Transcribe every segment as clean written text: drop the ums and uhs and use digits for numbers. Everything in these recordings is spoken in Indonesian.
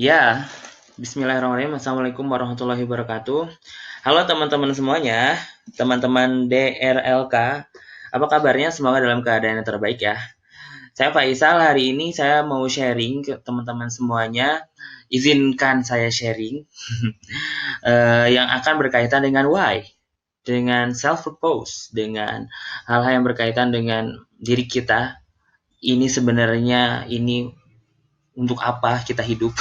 Ya, bismillahirrahmanirrahim. Assalamualaikum warahmatullahi wabarakatuh. Halo teman-teman semuanya, teman-teman DRLK. Apa kabarnya? Semoga dalam keadaan yang terbaik ya. Saya Faisal, hari ini saya mau sharing ke teman-teman semuanya. Izinkan saya sharing yang akan berkaitan dengan why, dengan self-purpose, dengan hal-hal yang berkaitan dengan diri kita. Ini sebenarnya untuk apa kita hidup.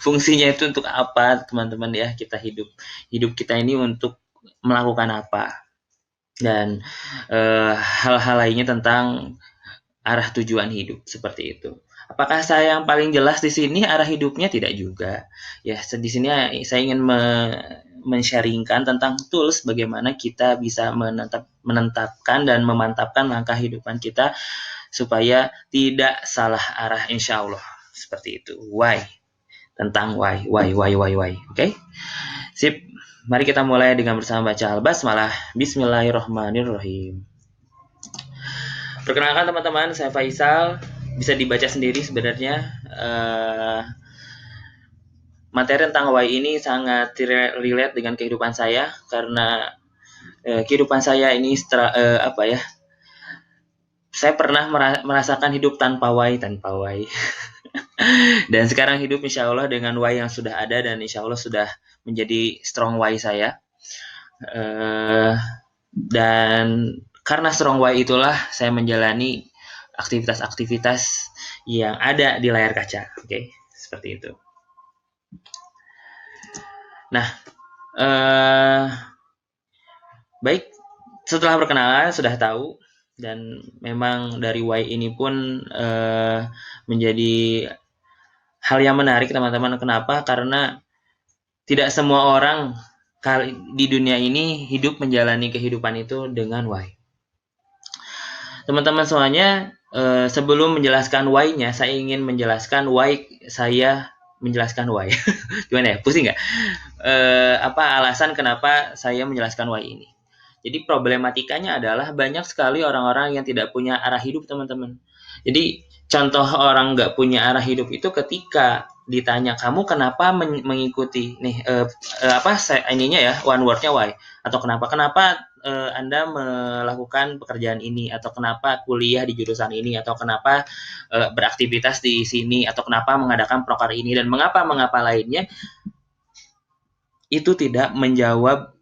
Fungsinya itu untuk apa, teman-teman ya, kita hidup. Hidup kita ini untuk melakukan apa, dan hal-hal lainnya tentang arah tujuan hidup seperti itu. Apakah saya yang paling jelas di sini arah hidupnya? Tidak juga. Ya, di sini saya ingin men-sharingkan tentang tools bagaimana kita bisa menetapkan dan memantapkan langkah hidupan kita supaya tidak salah arah, insya Allah. Seperti itu. Why? Tentang why. Oke? Sip. Mari kita mulai dengan bersama baca Al-Basmalah. Bismillahirrahmanirrahim. Perkenalkan teman-teman, saya Faisal. Bisa dibaca sendiri sebenarnya. Materi tentang why ini sangat relate dengan kehidupan saya karena kehidupan saya ini saya pernah merasakan hidup tanpa why. Dan sekarang hidup insya Allah dengan why yang sudah ada, dan insya Allah sudah menjadi strong why saya. Dan karena strong why itulah saya menjalani aktivitas-aktivitas yang ada di layar kaca. Oke, seperti itu. Nah, baik, setelah perkenalan sudah tahu, dan memang dari why ini pun menjadi hal yang menarik teman-teman. Kenapa? Karena tidak semua orang di dunia ini hidup menjalani kehidupan itu dengan why. Teman-teman semuanya, sebelum menjelaskan why-nya, saya ingin menjelaskan why saya menjelaskan why. Gimana ya? Pusing nggak? Apa alasan kenapa saya menjelaskan why ini? Jadi problematikanya adalah banyak sekali orang-orang yang tidak punya arah hidup, teman-teman. Jadi contoh orang nggak punya arah hidup itu ketika ditanya, kamu kenapa mengikuti nih ininya ya, one wordnya why, atau kenapa Anda melakukan pekerjaan ini, atau kenapa kuliah di jurusan ini, atau kenapa beraktivitas di sini, atau kenapa mengadakan proker ini, dan mengapa lainnya, itu tidak menjawab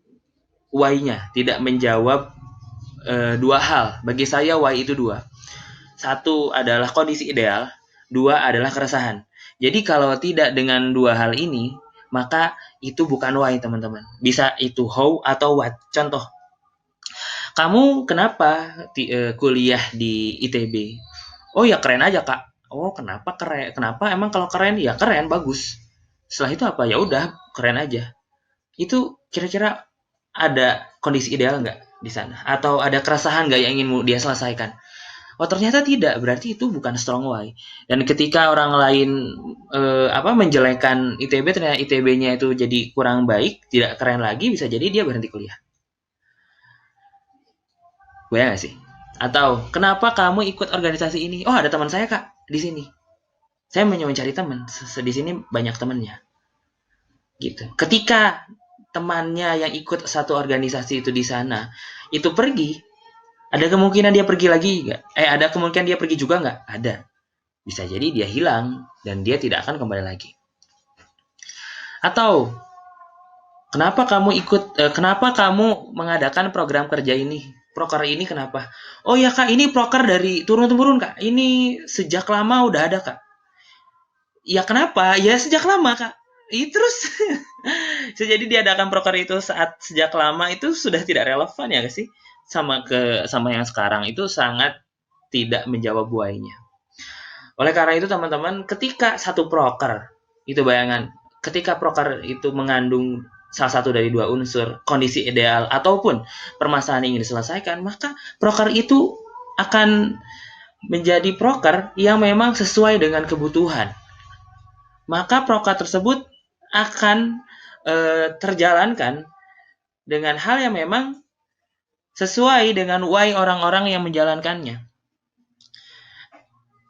why-nya, tidak menjawab dua hal. Bagi saya why itu dua. Satu adalah kondisi ideal, dua adalah keresahan. Jadi kalau tidak dengan dua hal ini, maka itu bukan why, teman-teman. Bisa itu how atau what. Contoh, kamu kenapa kuliah di ITB? Oh ya keren aja, Kak. Oh, kenapa keren? Kenapa emang kalau keren? Ya keren, bagus. Setelah itu apa? Ya udah, keren aja. Itu kira-kira ada kondisi ideal nggak di sana? Atau ada keresahan nggak yang ingin dia selesaikan? Oh, ternyata tidak, berarti itu bukan strong why. Dan ketika orang lain menjelekan ITB, ternyata ITB-nya itu jadi kurang baik, tidak keren lagi, bisa jadi dia berhenti kuliah. Gue nggak sih? Atau kenapa kamu ikut organisasi ini? Oh, ada teman saya, Kak, di sini. Saya mau mencari teman. Di sini banyak temannya. Gitu. Ketika temannya yang ikut satu organisasi itu di sana itu pergi, ada kemungkinan dia pergi lagi nggak? Ada kemungkinan dia pergi juga nggak? Ada. Bisa jadi dia hilang dan dia tidak akan kembali lagi. Atau kenapa kamu mengadakan program kerja ini? Proker ini kenapa? Oh ya, Kak, ini proker dari turun-temurun, Kak. Ini sejak lama udah ada, Kak. Ya kenapa? Ya sejak lama, Kak. Terus jadi diadakan proker itu sejak lama itu sudah tidak relevan ya sih, sama yang sekarang itu sangat tidak menjawab buahnya. Oleh karena itu teman-teman, ketika satu proker itu bayangan, ketika proker itu mengandung salah satu dari dua unsur, kondisi ideal ataupun permasalahan yang ingin diselesaikan, maka proker itu akan menjadi proker yang memang sesuai dengan kebutuhan. Maka proker tersebut akan terjalankan dengan hal yang memang sesuai dengan why orang-orang yang menjalankannya.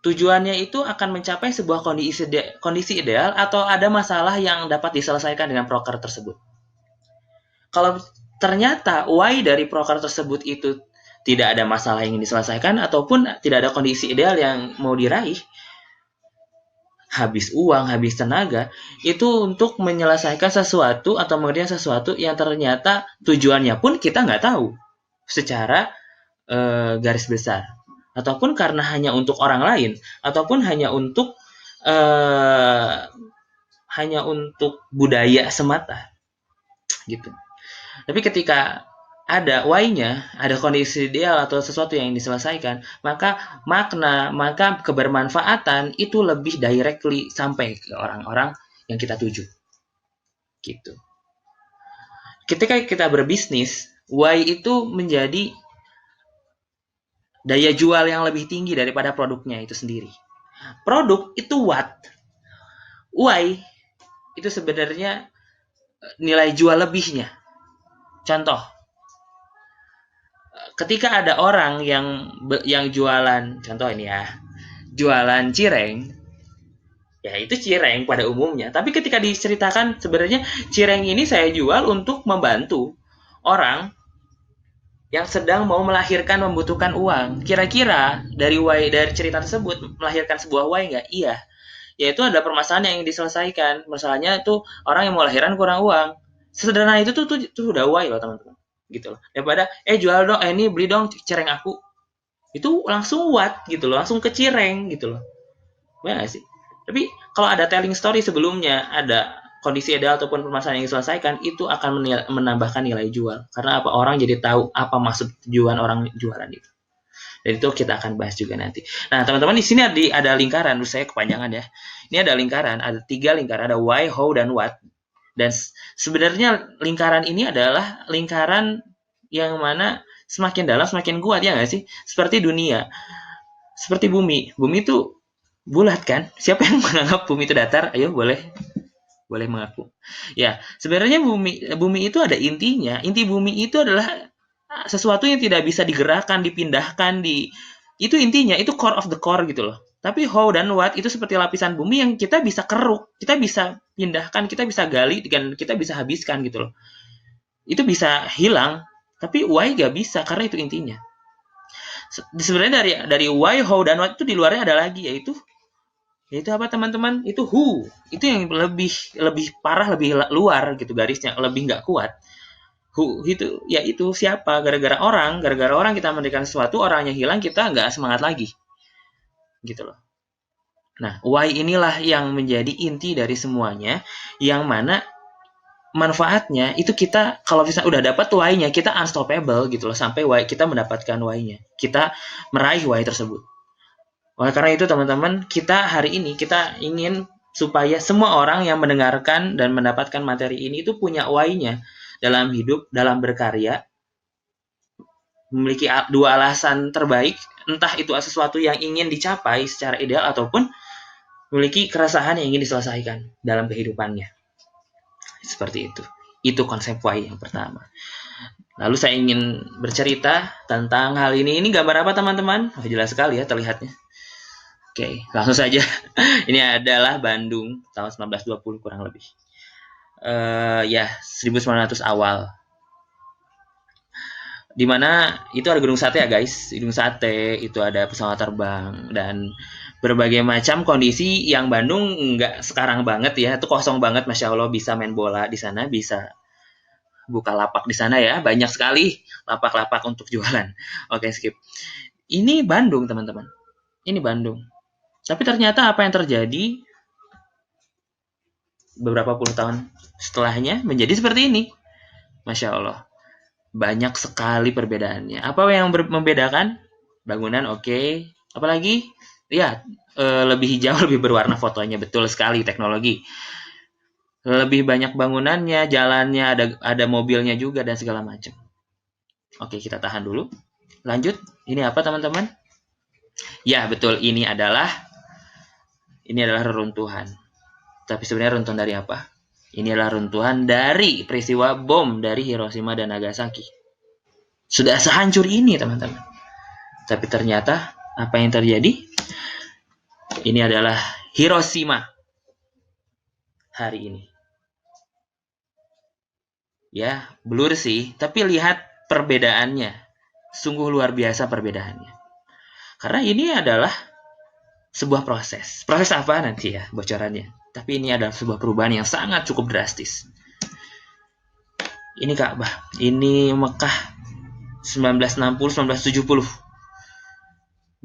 tujuannya itu akan mencapai sebuah kondisi ideal atau ada masalah yang dapat diselesaikan dengan proker tersebut. Kalau ternyata why dari proker tersebut itu tidak ada masalah yang ingin diselesaikan ataupun tidak ada kondisi ideal yang mau diraih, habis uang, habis tenaga, itu untuk menyelesaikan sesuatu atau mengerjakan sesuatu yang ternyata tujuannya pun kita nggak tahu secara garis besar. Ataupun karena hanya untuk orang lain, ataupun hanya untuk budaya semata, gitu. Tapi ketika ada why-nya, ada kondisi ideal atau sesuatu yang diselesaikan, maka kebermanfaatan itu lebih directly sampai ke orang-orang yang kita tuju. Gitu. Ketika kita berbisnis, why itu menjadi daya jual yang lebih tinggi daripada produknya itu sendiri. Produk itu what? Why itu sebenarnya nilai jual lebihnya. Contoh, ketika ada orang yang jualan, contoh ini ya, jualan cireng, ya itu cireng pada umumnya. Tapi ketika diceritakan sebenarnya cireng ini saya jual untuk membantu orang yang sedang mau melahirkan, membutuhkan uang. Kira-kira dari cerita tersebut melahirkan sebuah why nggak? Iya. Yaitu ada permasalahan yang ingin diselesaikan. Masalahnya itu orang yang mau lahiran kurang uang. Sesederhana itu tuh udah why loh teman-teman. Gitu loh. Daripada jual dong, ini beli dong cireng aku. Itu langsung what gitu loh, langsung ke cireng gitu loh. Benar gak sih? Tapi kalau ada telling story sebelumnya, ada kondisi ideal ataupun permasalahan yang diselesaikan, itu akan menambahkan nilai jual. Karena apa? Orang jadi tahu apa maksud tujuan orang jualan itu. Dan itu kita akan bahas juga nanti. Nah, teman-teman, di sini ada lingkaran. Saya kepanjangan ya. Ini ada lingkaran, ada 3 lingkaran, ada why, how, dan what. Dan sebenarnya lingkaran ini adalah lingkaran yang mana semakin dalam semakin kuat, ya nggak sih? Seperti dunia, seperti bumi. Bumi itu bulat kan? Siapa yang menganggap bumi itu datar? Ayo boleh mengaku. Ya, sebenarnya bumi itu ada intinya. Inti bumi itu adalah sesuatu yang tidak bisa digerakkan, dipindahkan, itu intinya, itu core of the core gitu loh. Tapi how dan what itu seperti lapisan bumi yang kita bisa keruk, kita bisa pindahkan, kita bisa gali, dan kita bisa habiskan gitu loh. Itu bisa hilang, tapi why gak bisa karena itu intinya. Sebenarnya dari why, how, dan what itu di luarnya ada lagi, yaitu apa teman-teman? Itu who. Itu yang lebih parah, lebih luar gitu garisnya, lebih nggak kuat. Who itu, ya itu siapa? Gara-gara orang kita memberikan sesuatu, orangnya hilang, kita nggak semangat lagi. Gitu loh. Nah, why inilah yang menjadi inti dari semuanya, yang mana manfaatnya itu kita kalau misalnya udah dapat why-nya, kita unstoppable gitu loh, sampai kita mendapatkan why-nya. Kita meraih why tersebut. Oleh karena itu teman-teman, kita hari ini kita ingin supaya semua orang yang mendengarkan dan mendapatkan materi ini itu punya why-nya dalam hidup, dalam berkarya, memiliki 2 alasan terbaik, entah itu sesuatu yang ingin dicapai secara ideal ataupun memiliki keresahan yang ingin diselesaikan dalam kehidupannya. Seperti itu. Itu konsep why yang pertama. Lalu saya ingin bercerita tentang hal ini. Ini gambar apa teman-teman? Oh, jelas sekali ya terlihatnya. Oke, langsung saja. Ini adalah Bandung tahun 1920 kurang lebih. 1900 awal. Di mana itu ada Gedung Sate ya guys. Gedung Sate, itu ada pesawat terbang dan berbagai macam kondisi yang Bandung nggak sekarang banget ya. Itu kosong banget, Masya Allah, bisa main bola di sana, bisa buka lapak di sana ya. Banyak sekali lapak-lapak untuk jualan. Oke, skip. Ini Bandung teman-teman. Ini Bandung. Tapi ternyata apa yang terjadi beberapa puluh tahun setelahnya menjadi seperti ini. Masya Allah. Banyak sekali perbedaannya. Apa yang membedakan? Bangunan oke. Apalagi? Ya, lebih hijau, lebih berwarna fotonya. Betul sekali, teknologi. Lebih banyak bangunannya, jalannya, ada mobilnya juga, dan segala macam. Oke, kita tahan dulu. Lanjut. Ini apa teman-teman? Ya, betul. Ini adalah reruntuhan. Tapi sebenarnya runtuhan dari apa? Ini adalah runtuhan dari peristiwa bom dari Hiroshima dan Nagasaki. Sudah sehancur ini, teman-teman. Tapi ternyata apa yang terjadi? Ini adalah Hiroshima hari ini. Ya, blur sih, tapi lihat perbedaannya. Sungguh luar biasa perbedaannya. Karena ini adalah sebuah proses. Proses apa nanti ya bocorannya. Tapi ini adalah sebuah perubahan yang sangat cukup drastis. Ini Ka'bah. Ini Mekah 1960-1970.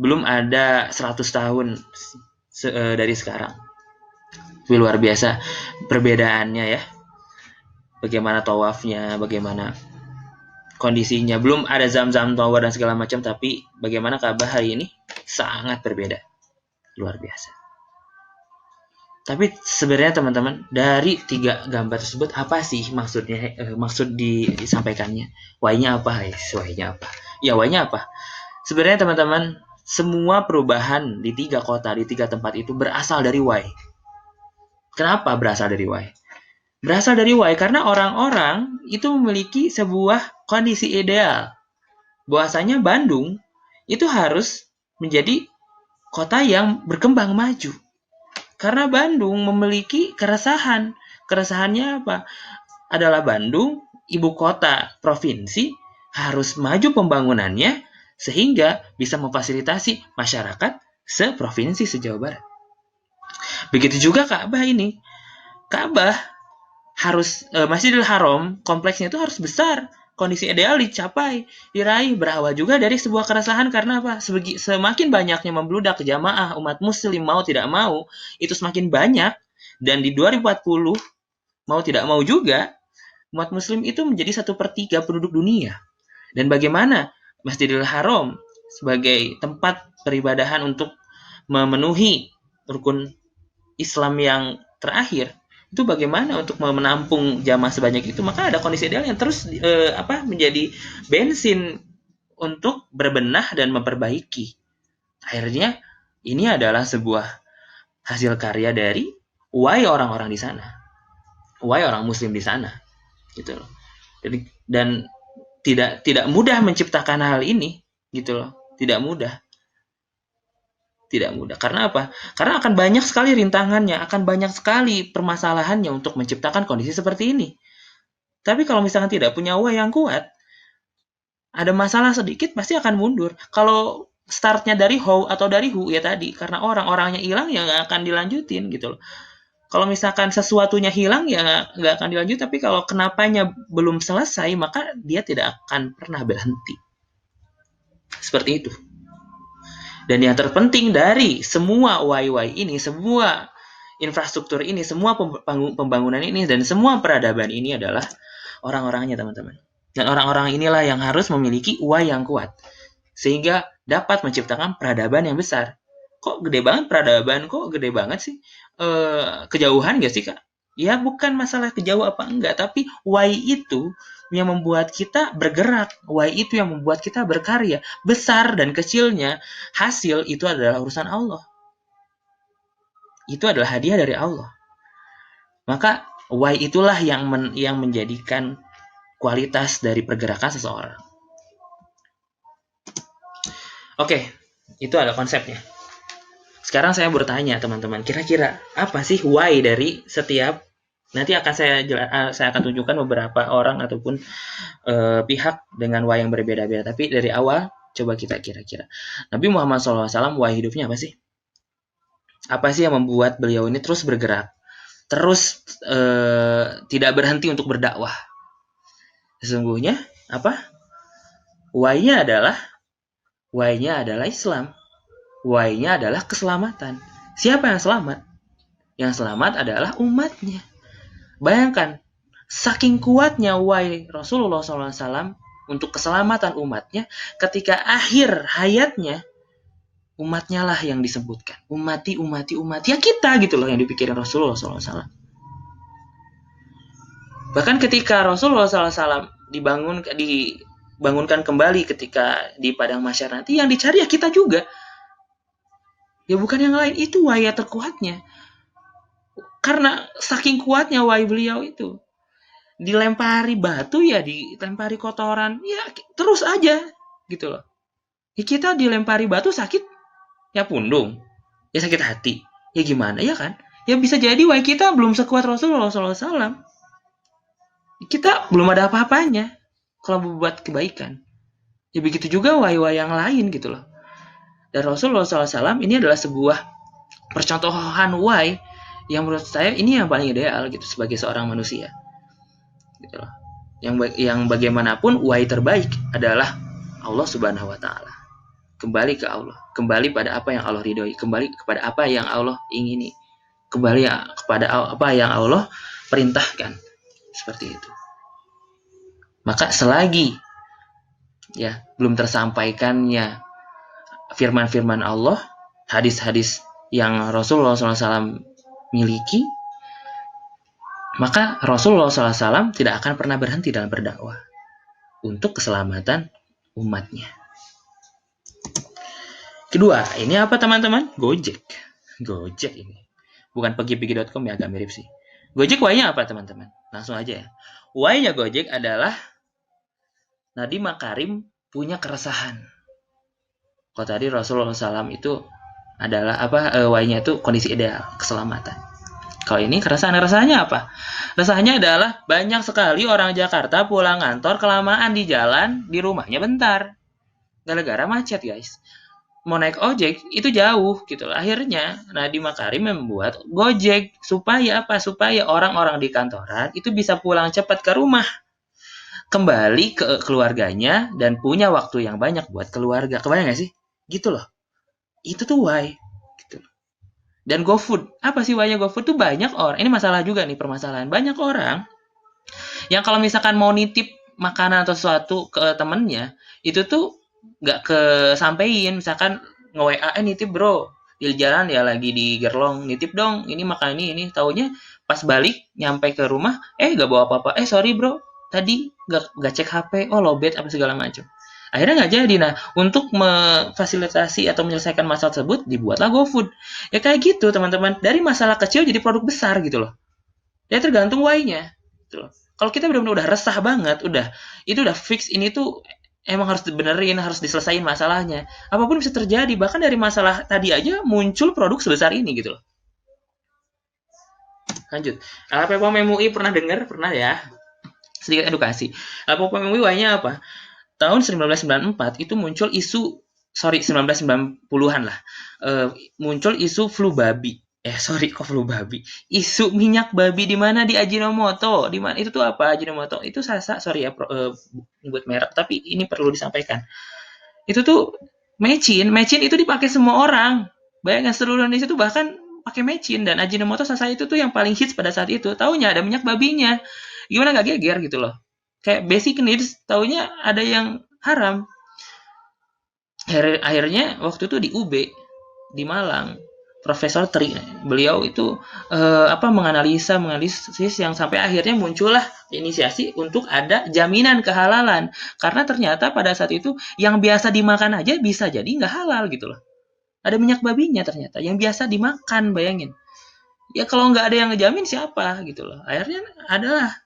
Belum ada 100 tahun dari sekarang. Itu luar biasa perbedaannya ya. Bagaimana tawafnya, bagaimana kondisinya. Belum ada Zam-Zam Tower dan segala macam, tapi bagaimana Ka'bah hari ini sangat berbeda. Luar biasa. Tapi sebenarnya teman-teman, dari 3 gambar tersebut apa sih maksudnya? Maksud disampaikannya? Why-nya apa? Why-nya apa? Ya, why-nya apa? Sebenarnya teman-teman, semua perubahan di 3 kota, di 3 tempat itu berasal dari why. Kenapa berasal dari why? Berasal dari why karena orang-orang itu memiliki sebuah kondisi ideal. Bahwasanya Bandung itu harus menjadi kota yang berkembang maju. Karena Bandung memiliki keresahan. Keresahannya apa? Adalah Bandung, ibu kota provinsi, harus maju pembangunannya sehingga bisa memfasilitasi masyarakat seprovinsi se-Jawa Barat. Begitu juga Ka'bah ini. Ka'bah harus Masjidil Haram, kompleksnya itu harus besar. Kondisi ideal dicapai, diraih, berawal juga dari sebuah keresahan karena apa? Semakin banyaknya membludak jamaah umat muslim mau tidak mau, itu semakin banyak, dan di 2040 mau tidak mau juga umat muslim itu menjadi 1/3 penduduk dunia. Dan bagaimana Masjidil Haram sebagai tempat peribadahan untuk memenuhi rukun Islam yang terakhir, itu bagaimana untuk menampung jamaah sebanyak itu? Maka ada kondisi ideal yang terus menjadi bensin untuk berbenah dan memperbaiki. Akhirnya ini adalah sebuah hasil karya dari why orang-orang di sana, why orang muslim di sana, gitu loh. Dan tidak mudah menciptakan hal ini, gitu loh. Tidak mudah. Karena apa? Karena akan banyak sekali rintangannya, akan banyak sekali permasalahannya untuk menciptakan kondisi seperti ini. Tapi kalau misalkan tidak punya why yang kuat, ada masalah sedikit pasti akan mundur. Kalau startnya dari how atau dari who ya tadi, karena orang-orangnya hilang ya nggak akan dilanjutin gitu loh. Kalau misalkan sesuatunya hilang ya nggak akan dilanjut, tapi kalau kenapanya belum selesai maka dia tidak akan pernah berhenti. Seperti itu. Dan yang terpenting dari semua why ini, semua infrastruktur ini, semua pembangunan ini, dan semua peradaban ini adalah orang-orangnya, teman-teman. Dan orang-orang inilah yang harus memiliki why yang kuat. Sehingga dapat menciptakan peradaban yang besar. Kok gede banget peradaban? Kok gede banget sih? Kejauhan gak sih, Kak? Ya bukan masalah kejauh apa enggak, tapi why itu yang membuat kita bergerak, why itu yang membuat kita berkarya. Besar dan kecilnya, hasil itu adalah urusan Allah. Itu adalah hadiah dari Allah. Maka why itulah yang menjadikan kualitas dari pergerakan seseorang. Oke, itu ada konsepnya. Sekarang saya bertanya teman-teman, kira-kira apa sih why dari setiap, nanti akan saya akan tunjukkan beberapa orang ataupun pihak dengan why yang berbeda-beda. Tapi dari awal coba kita kira-kira Nabi Muhammad SAW why hidupnya apa sih? Apa sih yang membuat beliau ini terus bergerak, terus tidak berhenti untuk berdakwah? Sesungguhnya apa? Why-nya adalah Islam. Why-nya adalah keselamatan. Siapa yang selamat? Yang selamat adalah umatnya. Bayangkan, saking kuatnya why Rasulullah SAW untuk keselamatan umatnya, ketika akhir hayatnya, umatnya lah yang disebutkan. Umati. Ya kita gitu loh yang dipikirin Rasulullah SAW. Bahkan ketika Rasulullah SAW dibangunkan kembali ketika di padang mahsyar nanti, yang dicari ya kita juga. Ya bukan yang lain, itu why terkuatnya. Karena saking kuatnya why beliau itu. Dilempari batu ya dilempari kotoran, ya terus aja gitu loh. Ya kita dilempari batu sakit, ya pundung. ya sakit hati. Ya gimana ya kan? Ya bisa jadi why kita belum sekuat Rasulullah SAW. Kita belum ada apa-apanya kalau berbuat kebaikan. Ya begitu juga why yang lain gitu loh. Dan Rasulullah SAW ini adalah sebuah percontohan why yang menurut saya ini yang paling ideal gitu sebagai seorang manusia. Gitu loh. Yang bagaimanapun why terbaik adalah Allah Subhanahu wa taala. Kembali ke Allah, kembali pada apa yang Allah ridhoi, kembali kepada apa yang Allah ingini, kembali kepada apa yang Allah perintahkan. Seperti itu. Maka selagi ya belum tersampaikannya firman-firman Allah, hadis-hadis yang Rasulullah SAW miliki, maka Rasulullah SAW tidak akan pernah berhenti dalam berdakwah untuk keselamatan umatnya. Kedua, ini apa teman-teman? Gojek ini. Bukan pagi-pagi.com ya, agak mirip sih. Gojek why-nya apa teman-teman? Langsung aja ya. Why-nya Gojek adalah Nadiem Makarim punya keresahan. Kalau tadi Rasulullah SAW itu adalah why-nya itu kondisi ideal, keselamatan. Kalau ini keresahannya apa? Resahnya adalah banyak sekali orang Jakarta pulang kantor kelamaan di jalan, di rumahnya bentar. Gara-gara macet guys. Mau naik ojek itu jauh gitu. Akhirnya Nadiem Makarim membuat Gojek supaya apa? Supaya orang-orang di kantoran itu bisa pulang cepat ke rumah, kembali ke keluarganya dan punya waktu yang banyak buat keluarga. Kebayang nggak sih? Gitu loh. Itu tuh why. Gitu. Dan GoFood, apa sih why-nya GoFood tuh banyak orang. Ini masalah juga nih permasalahan. Banyak orang yang kalau misalkan mau nitip makanan atau sesuatu ke temennya, itu tuh nggak kesampein. Misalkan nge-WA, nitip bro, di jalan ya lagi di Gerlong, nitip dong, ini makan ini. Taunya pas balik, nyampe ke rumah, nggak bawa apa-apa. Sorry bro, tadi nggak cek HP, lowbat apa segala macam. Akhirnya nggak jadi. Nah, untuk memfasilitasi atau menyelesaikan masalah tersebut, dibuatlah GoFood. Ya kayak gitu teman-teman, dari masalah kecil jadi produk besar gitu loh. Ya tergantung why-nya. Gitu loh. Kalau kita benar-benar udah resah banget, itu udah fix, ini tuh emang harus dibenerin, harus diselesain masalahnya. Apapun bisa terjadi, bahkan dari masalah tadi aja muncul produk sebesar ini gitu loh. Lanjut. LPPOM MUI pernah dengar? Pernah ya? Sedikit edukasi. LPPOM MUI why-nya apa? Tahun 1994 itu muncul isu, 1990-an lah. Muncul isu flu babi. Kok flu babi? Isu minyak babi di mana? Di Ajinomoto. Di mana? Itu tuh apa Ajinomoto? Itu nyebut merek, tapi ini perlu disampaikan. Itu tuh mecin itu dipakai semua orang. Bayangkan seluruh Indonesia tuh bahkan pakai mecin, dan Ajinomoto Sasa itu tuh yang paling hits pada saat itu. Taunya ada minyak babinya. Gimana nggak geger gitu loh. Kayak basic needs, taunya ada yang haram. Akhirnya waktu itu di UB di Malang, Profesor Tri, beliau itu menganalisis yang sampai akhirnya muncullah inisiasi untuk ada jaminan kehalalan, karena ternyata pada saat itu yang biasa dimakan aja bisa jadi nggak halal gitu loh. Ada minyak babinya ternyata yang biasa dimakan, bayangin. Ya kalau nggak ada yang ngejamin siapa gitu loh. Akhirnya adalah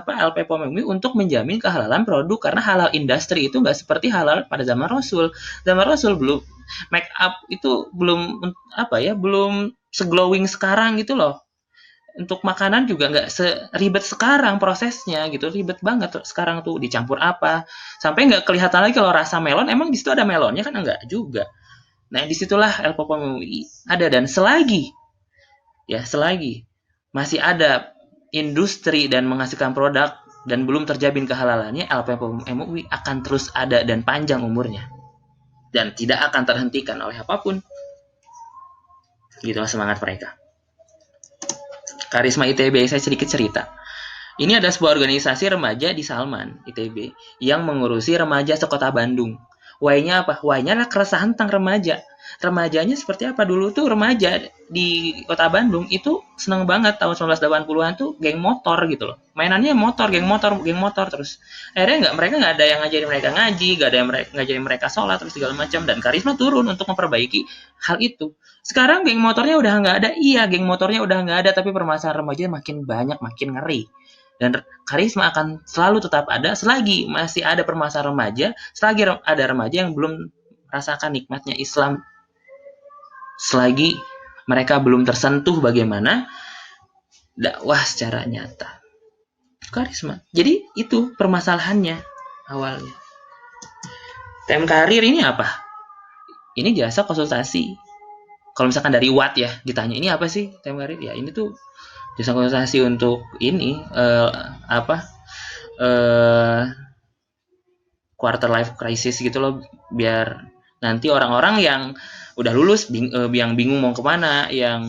LPPOM MUI untuk menjamin kehalalan produk, karena halal industri itu nggak seperti halal pada zaman Rasul. Zaman Rasul belum make up itu belum belum seglowing sekarang gitu loh. Untuk makanan juga nggak seribet sekarang prosesnya gitu, ribet banget sekarang tuh dicampur apa sampai nggak kelihatan lagi kalau rasa melon emang di situ ada melonnya kan, enggak juga. Nah disitulah LPPOM MUI ada, dan selagi masih ada industri dan menghasilkan produk dan belum terjamin kehalalannya, LPPOM MUI akan terus ada dan panjang umurnya dan tidak akan terhentikan oleh apapun. Gitulah semangat mereka. Karisma ITB, saya sedikit cerita. Ini ada sebuah organisasi remaja di Salman ITB yang mengurusi remaja sekota Bandung. Why-nya apa? Why-nya adalah keresahan tentang remaja. Remajanya seperti apa? Dulu tuh remaja di kota Bandung itu seneng banget tahun 1980-an tuh geng motor gitu loh. Mainannya motor, geng motor terus. Akhirnya mereka nggak ada yang ngajarin mereka ngaji, nggak ada yang ngajarin mereka sholat terus segala macam, dan karisma turun untuk memperbaiki hal itu. Sekarang geng motornya udah nggak ada, geng motornya udah nggak ada, tapi permasalahan remaja makin banyak, makin ngeri. Dan karisma akan selalu tetap ada selagi masih ada permasalahan remaja, selagi ada remaja yang belum merasakan nikmatnya Islam selagi mereka belum tersentuh bagaimana dakwah secara nyata. Karisma. Jadi itu permasalahannya awalnya. TM Karir ini apa? Ini jasa konsultasi. Kalau misalkan dari Watt ya ditanya ini apa sih TM Karir? Ya ini tuh jasa konsultasi untuk ini quarter life crisis gitu loh, biar nanti orang-orang yang udah lulus yang bingung mau kemana, yang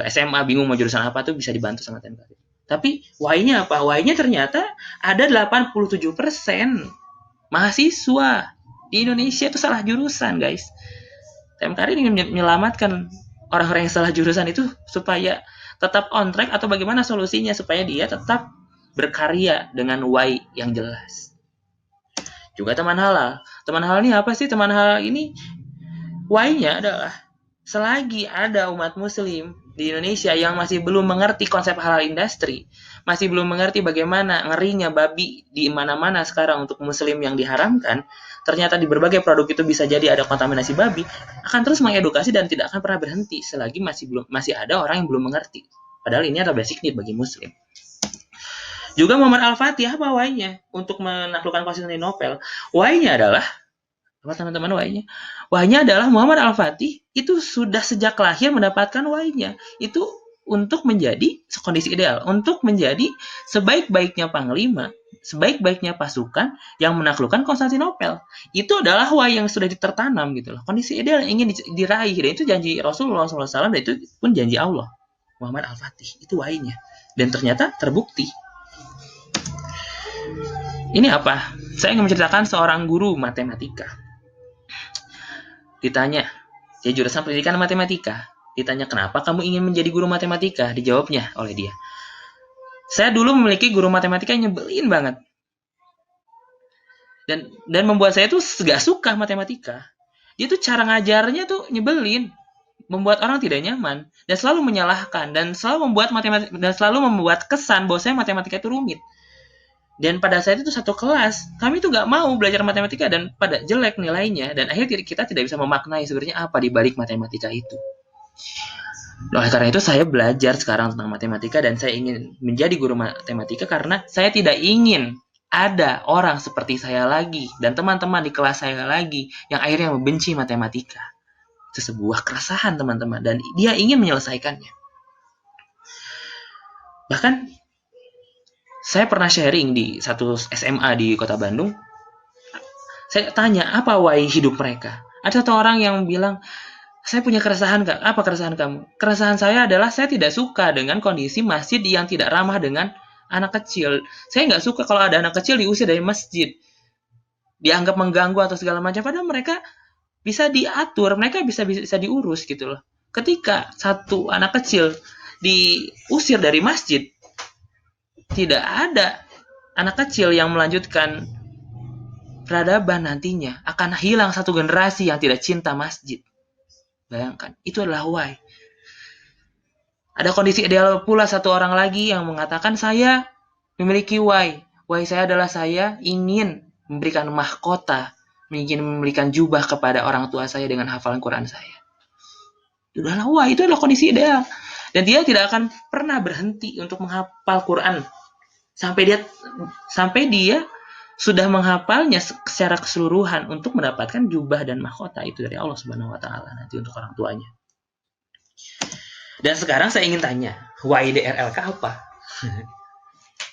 SMA bingung mau jurusan apa tuh bisa dibantu sama TM Karir. Tapi why-nya apa? Why-nya ternyata ada 87% mahasiswa di Indonesia itu salah jurusan, guys. TM Karir ingin menyelamatkan orang-orang yang salah jurusan itu supaya tetap on track, atau bagaimana solusinya supaya dia tetap berkarya dengan why yang jelas. Juga teman halal. Teman halal ini apa sih? Teman halal ini why-nya adalah selagi ada umat muslim di Indonesia yang masih belum mengerti konsep halal industri, masih belum mengerti bagaimana ngerinya babi di mana-mana sekarang untuk muslim yang diharamkan, ternyata di berbagai produk itu bisa jadi ada kontaminasi babi, akan terus mengedukasi dan tidak akan pernah berhenti selagi masih ada orang yang belum mengerti. Padahal ini adalah basic need bagi muslim. Juga Muhammad Al-Fatih apa why-nya untuk menaklukkan Konstantinopel? Why-nya adalah apa teman-teman why-nya? Why-nya adalah Muhammad Al-Fatih itu sudah sejak lahir mendapatkan why-nya. Itu untuk menjadi kondisi ideal, untuk menjadi sebaik-baiknya panglima, sebaik-baiknya pasukan yang menaklukkan Konstantinopel. Itu adalah why yang sudah ditertanam gitu loh. Kondisi ideal yang ingin diraih, dan itu janji Rasulullah SAW, dan itu pun janji Allah. Muhammad Al-Fatih itu why-nya. Dan ternyata terbukti. Ini apa? Saya ingin menceritakan seorang guru matematika. Ditanya, dia jurusan pendidikan matematika. Ditanya, kenapa kamu ingin menjadi guru matematika? Dijawabnya oleh dia, saya dulu memiliki guru matematika yang nyebelin banget. Dan membuat saya tuh gak suka matematika. Dia tuh cara ngajarnya tuh nyebelin, membuat orang tidak nyaman, dan selalu menyalahkan, dan selalu membuat kesan bahwa saya matematika itu rumit. Dan pada saat itu satu kelas, kami tuh gak mau belajar matematika dan pada jelek nilainya, dan akhirnya kita tidak bisa memaknai sebenarnya apa di balik matematika itu. Oleh karena itu saya belajar sekarang tentang matematika, dan saya ingin menjadi guru matematika karena saya tidak ingin ada orang seperti saya lagi dan teman-teman di kelas saya lagi yang akhirnya membenci matematika. Itu sebuah keresahan teman-teman, dan dia ingin menyelesaikannya. Bahkan saya pernah sharing di satu SMA di kota Bandung. Saya tanya, apa why hidup mereka? Ada satu orang yang bilang, saya punya keresahan, Kak. Apa keresahan kamu? Keresahan saya adalah saya tidak suka dengan kondisi masjid yang tidak ramah dengan anak kecil. Saya nggak suka kalau ada anak kecil diusir dari masjid, dianggap mengganggu atau segala macam. Padahal mereka bisa diatur, mereka bisa diurus gitu loh. Ketika satu anak kecil diusir dari masjid, tidak ada anak kecil yang melanjutkan peradaban, nantinya akan hilang satu generasi yang tidak cinta masjid. Bayangkan, itu adalah why. Ada kondisi ideal pula satu orang lagi yang mengatakan, saya memiliki why. Why saya adalah saya ingin memberikan mahkota, ingin memberikan jubah kepada orang tua saya dengan hafalan Quran saya. Itu adalah why, itu adalah kondisi ideal. Dan dia tidak akan pernah berhenti untuk menghafal Quran sampai dia sudah menghafalnya secara keseluruhan untuk mendapatkan jubah dan mahkota itu dari Allah Subhanahu wa taala nanti untuk orang tuanya. Dan sekarang saya ingin tanya, YDRLK apa?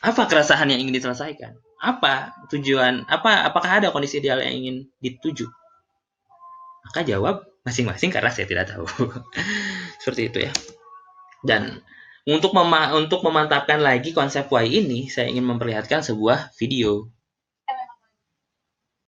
Apa keresahan yang ingin diselesaikan? Apa tujuan? Apakah ada kondisi ideal yang ingin dituju? Maka jawab masing-masing karena saya tidak tahu. Seperti itu ya. Dan untuk memantapkan lagi konsep why ini, saya ingin memperlihatkan sebuah video.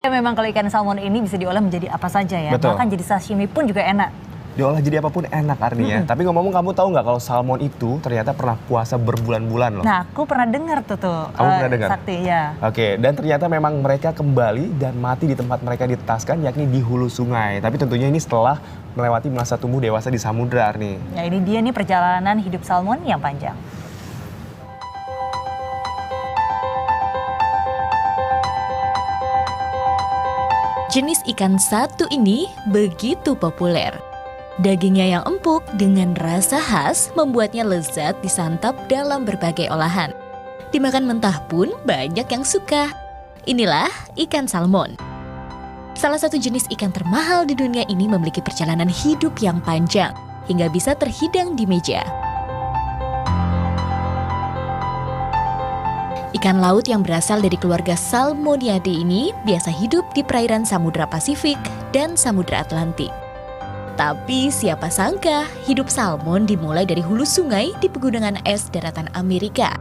Ya, memang kalau ikan salmon ini bisa diolah menjadi apa saja ya. Betul. Bahkan jadi sashimi pun juga enak. Diolah jadi apapun enak artinya. Tapi ngomong-ngomong, kamu tahu nggak kalau salmon itu ternyata pernah puasa berbulan-bulan loh. Nah, aku pernah dengar tuh. Kamu pernah dengar? Sakti, ya. Oke, dan ternyata memang mereka kembali dan mati di tempat mereka ditetaskan, yakni di hulu sungai. Tapi tentunya ini setelah melewati masa tumbuh dewasa di samudra nih. Ya, ini dia nih perjalanan hidup salmon yang panjang. Jenis ikan satu ini begitu populer. Dagingnya yang empuk dengan rasa khas membuatnya lezat disantap dalam berbagai olahan. Dimakan mentah pun banyak yang suka. Inilah ikan salmon. Salah satu jenis ikan termahal di dunia ini memiliki perjalanan hidup yang panjang hingga bisa terhidang di meja. Ikan laut yang berasal dari keluarga Salmonidae ini biasa hidup di perairan Samudra Pasifik dan Samudra Atlantik. Tapi siapa sangka hidup salmon dimulai dari hulu sungai di pegunungan es daratan Amerika.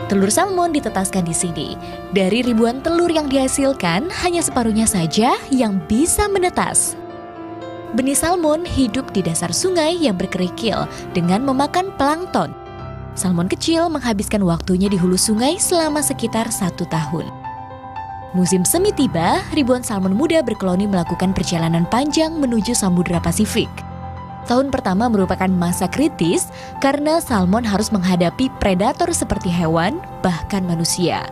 Telur salmon ditetaskan di sini. Dari ribuan telur yang dihasilkan, hanya separuhnya saja yang bisa menetas. Benih salmon hidup di dasar sungai yang berkerikil dengan memakan plankton. Salmon kecil menghabiskan waktunya di hulu sungai selama sekitar 1 tahun. Musim semi tiba, ribuan salmon muda berkoloni melakukan perjalanan panjang menuju Samudra Pasifik. Tahun pertama merupakan masa kritis karena salmon harus menghadapi predator seperti hewan, bahkan manusia.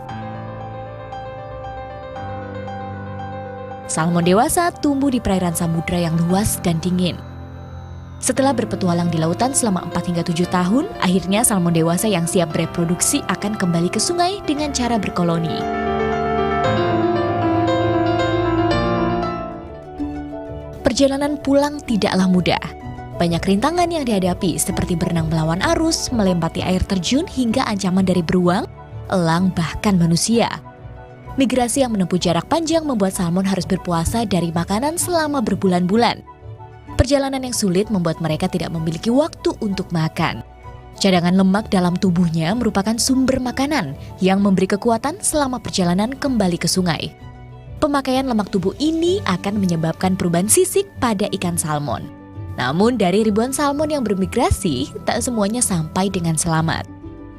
Salmon dewasa tumbuh di perairan samudra yang luas dan dingin. Setelah berpetualang di lautan selama 4 hingga 7 tahun, akhirnya salmon dewasa yang siap bereproduksi akan kembali ke sungai dengan cara berkoloni. Perjalanan pulang tidaklah mudah. Banyak rintangan yang dihadapi seperti berenang melawan arus, melewati air terjun hingga ancaman dari beruang, elang bahkan manusia. Migrasi yang menempuh jarak panjang membuat salmon harus berpuasa dari makanan selama berbulan-bulan. Perjalanan yang sulit membuat mereka tidak memiliki waktu untuk makan. Cadangan lemak dalam tubuhnya merupakan sumber makanan yang memberi kekuatan selama perjalanan kembali ke sungai. Pemakaian lemak tubuh ini akan menyebabkan perubahan sisik pada ikan salmon. Namun dari ribuan salmon yang bermigrasi, tak semuanya sampai dengan selamat.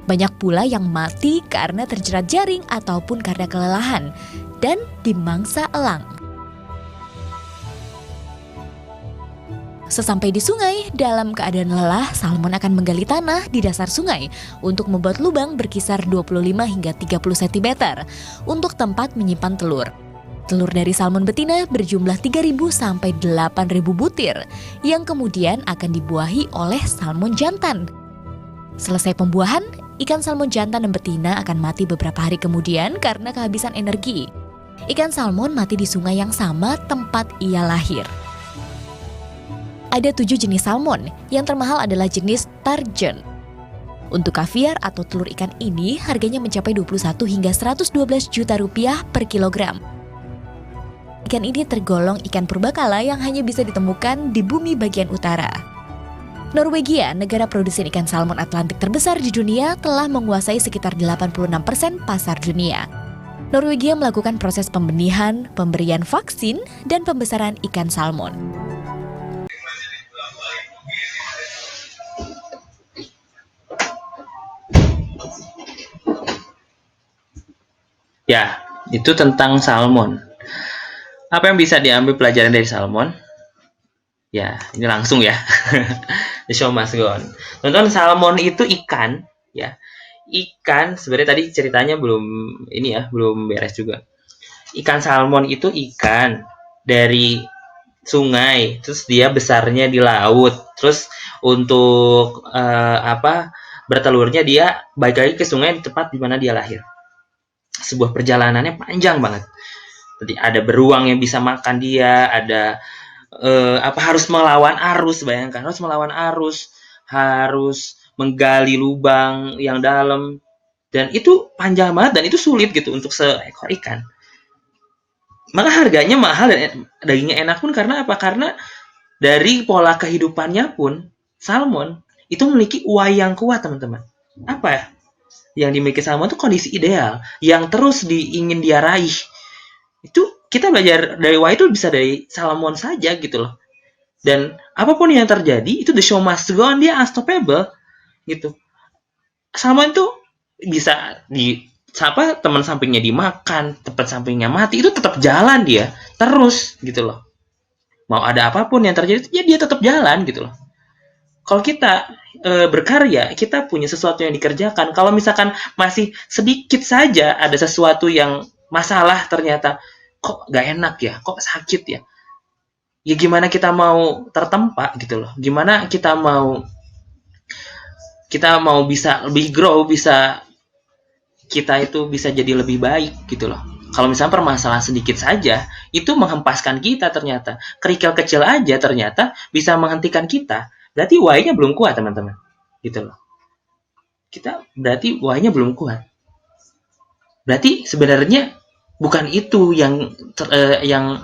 Banyak pula yang mati karena terjerat jaring ataupun karena kelelahan dan dimangsa elang. Sesampai di sungai, dalam keadaan lelah, salmon akan menggali tanah di dasar sungai untuk membuat lubang berkisar 25 hingga 30 cm untuk tempat menyimpan telur. Telur dari salmon betina berjumlah 3.000 sampai 8.000 butir yang kemudian akan dibuahi oleh salmon jantan. Selesai pembuahan, ikan salmon jantan dan betina akan mati beberapa hari kemudian karena kehabisan energi. Ikan salmon mati di sungai yang sama tempat ia lahir. Ada 7 jenis salmon, yang termahal adalah jenis sturgeon. Untuk kaviar atau telur ikan ini harganya mencapai 21 hingga 112 juta rupiah per kilogram. Ikan ini tergolong ikan purbakala yang hanya bisa ditemukan di bumi bagian utara. Norwegia, negara produsen ikan salmon Atlantik terbesar di dunia, telah menguasai sekitar 86% pasar dunia. Norwegia melakukan proses pembenihan, pemberian vaksin, dan pembesaran ikan salmon. Ya, itu tentang salmon. Apa yang bisa diambil pelajaran dari salmon? Ya, ini langsung ya. The show must go on. Teman-teman, salmon itu ikan, ya. Ikan, sebenarnya tadi ceritanya belum beres juga. Ikan salmon itu ikan dari sungai, terus dia besarnya di laut. Terus untuk bertelurnya dia balik lagi ke sungai di tempat di mana dia lahir. Sebuah perjalanannya panjang banget. Jadi ada beruang yang bisa makan dia, ada harus melawan arus, bayangkan harus melawan arus, harus menggali lubang yang dalam, dan itu panjang banget dan itu sulit gitu untuk seekor ikan. Maka harganya mahal dan dagingnya enak pun karena apa? Karena dari pola kehidupannya pun salmon itu memiliki uai yang kuat, teman-teman. Apa ya? Yang dimiliki salmon itu kondisi ideal yang terus ingin dia raih. Itu kita belajar dari why itu bisa dari salmon saja gitu loh. Dan apapun yang terjadi itu the show must go on, dia unstoppable gitu. Salmon itu bisa teman sampingnya dimakan, tempat sampingnya mati, itu tetap jalan dia terus gitu loh. Mau ada apapun yang terjadi ya dia tetap jalan gitu loh. Kalau kita berkarya, kita punya sesuatu yang dikerjakan. Kalau misalkan masih sedikit saja ada sesuatu yang masalah, ternyata kok gak enak ya, kok sakit ya, ya gimana kita mau tertempa gitu loh. Gimana kita mau bisa lebih grow, bisa kita itu bisa jadi lebih baik gitu loh. Kalau misalnya permasalahan sedikit saja itu menghempaskan kita, ternyata kerikil kecil aja ternyata bisa menghentikan kita. Berarti why-nya belum kuat, teman-teman. Gitu loh. Kita berarti why-nya belum kuat. Berarti sebenarnya bukan itu yang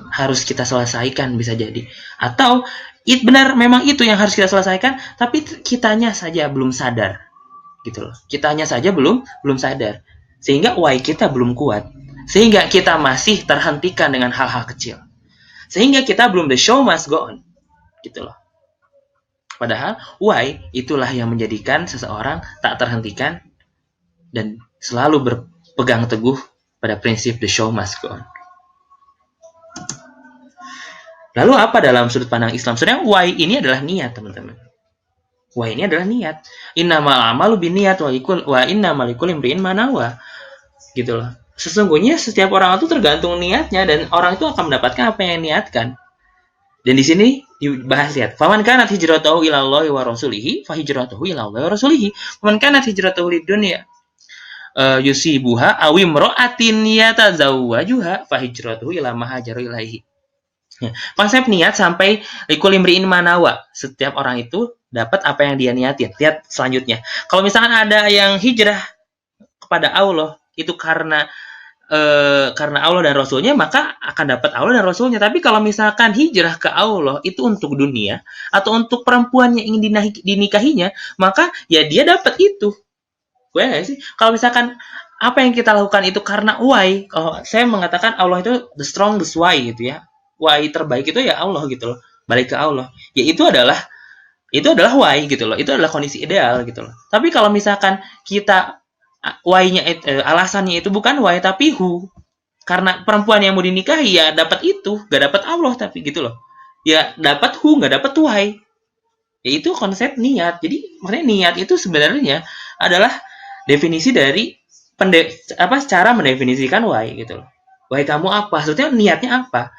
harus kita selesaikan, bisa jadi. Atau benar memang itu yang harus kita selesaikan, tapi kitanya saja belum sadar. Gitu loh. Kitanya saja belum sadar. Sehingga why kita belum kuat. Sehingga kita masih terhentikan dengan hal-hal kecil. Sehingga kita belum, the show must go on. Gitu loh. Padahal why itulah yang menjadikan seseorang tak terhentikan dan selalu berpegang teguh pada prinsip the show must go on. Lalu apa dalam sudut pandang Islam? Sebenarnya why ini adalah niat, teman-teman. Why ini adalah niat. Innamal amalu binniyat wa innamal likulli imri'in ma nawa. Gitu loh. Sesungguhnya setiap orang itu tergantung niatnya, dan orang itu akan mendapatkan apa yang niatkan. Dan di sini dibahas, lihat, faman kanat hijratuhu ila Allahi wa rasulihi fa hijratuhu ila Allahi wa rasulihi. Faman kanat hijratuhu lid dunya yusibuha aw imra'atin yatazawwajuha fa hijratuhu ila ma hajara ilaihi. Konsep niat sampai likulli imri'in ma nawa. Setiap orang itu dapat apa yang dia niatin. Lihat selanjutnya. Kalau misalkan ada yang hijrah kepada Allah itu karena Allah dan Rasulnya, maka akan dapat Allah dan Rasulnya. Tapi kalau misalkan hijrah ke Allah itu untuk dunia atau untuk perempuan yang ingin dinikahinya, maka ya dia dapat itu. Gue sih, kalau misalkan apa yang kita lakukan itu karena why, kalau saya mengatakan Allah itu the strongest why gitu ya. Why terbaik itu ya Allah gitu loh. Balik ke Allah. Ya itu adalah why gitu loh. Itu adalah kondisi ideal gitu loh. Tapi kalau misalkan kita why-nya alasannya itu bukan why tapi who. Karena perempuan yang mau dinikahi ya dapat itu, gak dapat Allah tapi gitu loh. Ya dapat who, gak dapat why. Ya itu konsep niat. Jadi maksudnya niat itu sebenarnya adalah definisi dari cara mendefinisikan why gitu loh. Why kamu apa? Maksudnya niatnya apa?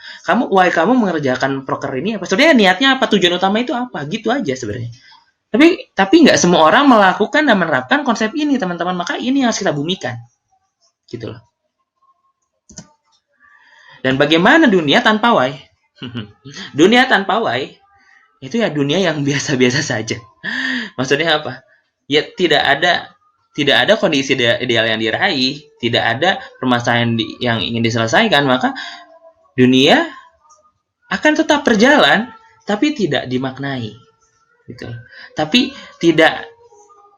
Why kamu mengerjakan proker ini apa? Maksudnya niatnya apa? Tujuan utama itu apa? Gitu aja sebenarnya. Tapi nggak semua orang melakukan dan menerapkan konsep ini, teman-teman. Maka ini yang harus kita bumikan. Gitu loh. Dan bagaimana dunia tanpa why? Dunia tanpa why itu ya dunia yang biasa-biasa saja. Maksudnya apa? Ya tidak ada kondisi ideal yang diraih, tidak ada permasalahan yang ingin diselesaikan, maka dunia akan tetap berjalan tapi tidak dimaknai. Gitu. Tapi tidak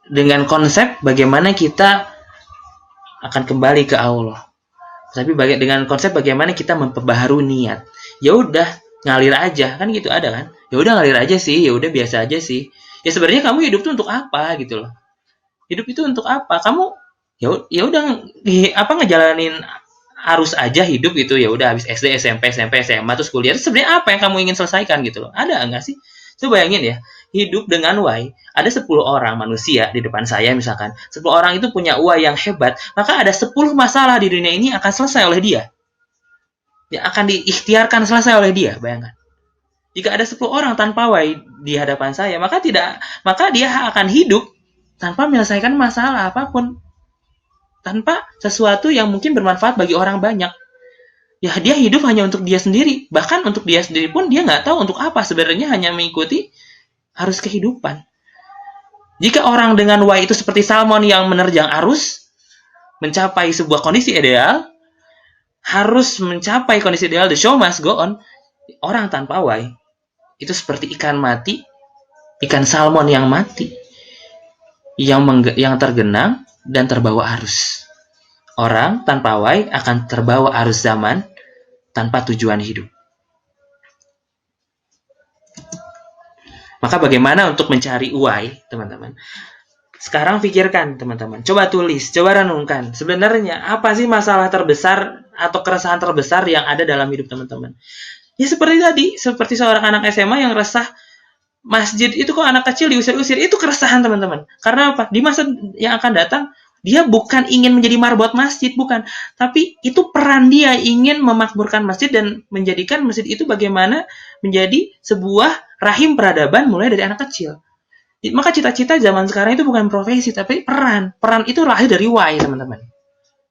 dengan konsep bagaimana kita akan kembali ke Allah. Tapi dengan konsep bagaimana kita memperbaharui niat. Ya udah ngalir aja, kan gitu ada kan? Ya udah ngalir aja sih, ya udah biasa aja sih. Ya sebenarnya kamu hidup tuh untuk apa gitu loh. Hidup itu untuk apa? Kamu ya udah ngejalanin arus aja hidup itu, ya udah habis SD, SMP, SMA terus kuliah. Terus sebenarnya apa yang kamu ingin selesaikan gitu loh? Ada enggak sih? Coba bayangin ya, hidup dengan why. Ada 10 orang manusia di depan saya misalkan. 10 orang itu punya why yang hebat, maka ada 10 masalah di dunia ini akan selesai oleh dia. Ya akan diikhtiarkan selesai oleh dia, bayangkan. Jika ada 10 orang tanpa why di hadapan saya, maka dia akan hidup tanpa menyelesaikan masalah apapun. Tanpa sesuatu yang mungkin bermanfaat bagi orang banyak. Ya dia hidup hanya untuk dia sendiri. Bahkan untuk dia sendiri pun dia nggak tahu untuk apa. Sebenarnya hanya mengikuti arus kehidupan. Jika orang dengan why itu seperti salmon yang menerjang arus, mencapai sebuah kondisi ideal, harus mencapai kondisi ideal, the show must go on. Orang tanpa why itu seperti ikan mati, ikan salmon yang mati, yang tergenang dan terbawa arus. Orang tanpa why akan terbawa arus zaman tanpa tujuan hidup. Maka bagaimana untuk mencari why, teman-teman? Sekarang pikirkan, teman-teman. Coba tulis, coba renungkan. Sebenarnya apa sih masalah terbesar atau keresahan terbesar yang ada dalam hidup teman-teman? Ya seperti tadi, seperti seorang anak SMA yang resah masjid itu kok anak kecil diusir-usir. Itu keresahan, teman-teman. Karena apa? Di masa yang akan datang, Dia bukan ingin menjadi marbot masjid, bukan. Tapi itu peran dia ingin memakmurkan masjid dan menjadikan masjid itu bagaimana menjadi sebuah rahim peradaban mulai dari anak kecil. Maka cita-cita zaman sekarang itu bukan profesi, tapi peran. Peran itu lahir dari why, teman-teman.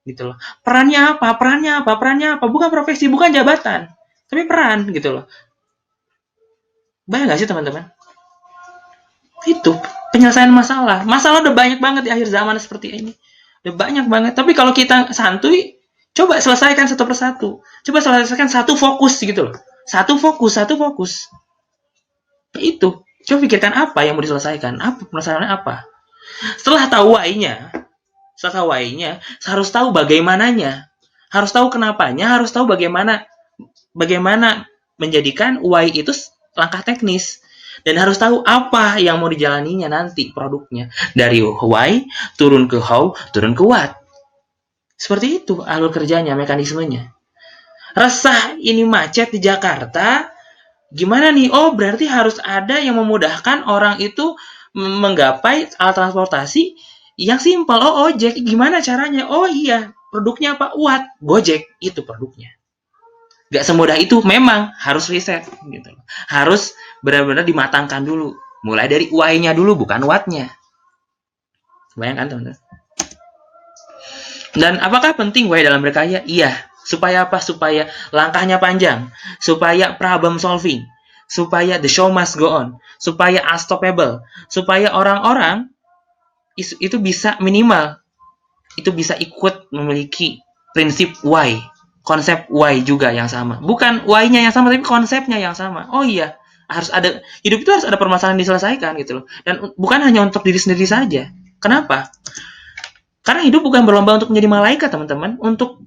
Gitu loh. Perannya apa? Perannya apa? Perannya apa? Bukan profesi, bukan jabatan, tapi peran, gitu loh. Bayang nggak sih, teman-teman? Itu penyelesaian masalah. Masalah udah banyak banget di akhir zaman seperti ini. Udah banyak banget. Tapi kalau kita santuy, coba selesaikan satu persatu. Coba selesaikan satu fokus gitu loh. Satu fokus. Itu. Coba pikirkan apa yang mau diselesaikan. Apa permasalahannya apa? Setelah tahu why-nya, harus tahu bagaimananya. Harus tahu kenapanya, harus tahu bagaimana menjadikan why itu langkah teknis. Dan harus tahu apa yang mau dijalaninya nanti produknya. Dari why, turun ke how, turun ke what. Seperti itu alur kerjanya, mekanismenya. Resah ini macet di Jakarta, gimana nih? Oh, berarti harus ada yang memudahkan orang itu menggapai alat transportasi yang simpel. Oh, ojek. Gimana caranya? Oh iya, produknya apa? What? Gojek. Itu produknya. Gak semudah itu, memang harus riset gitu. Harus benar-benar dimatangkan dulu. Mulai dari why-nya dulu, bukan what-nya. Bayangkan, teman-teman. Dan apakah penting why dalam berkarya? Iya. Supaya apa? Supaya langkahnya panjang. Supaya problem solving. Supaya the show must go on. Supaya unstoppable. Supaya orang-orang itu bisa minimal. Itu bisa ikut memiliki prinsip why. Konsep why juga yang sama. Bukan why-nya yang sama, tapi konsepnya yang sama. Oh iya, harus ada, hidup itu harus ada permasalahan diselesaikan gitu loh. Dan bukan hanya untuk diri sendiri saja. Kenapa? Karena hidup bukan berlomba untuk menjadi malaikat, teman-teman. Untuk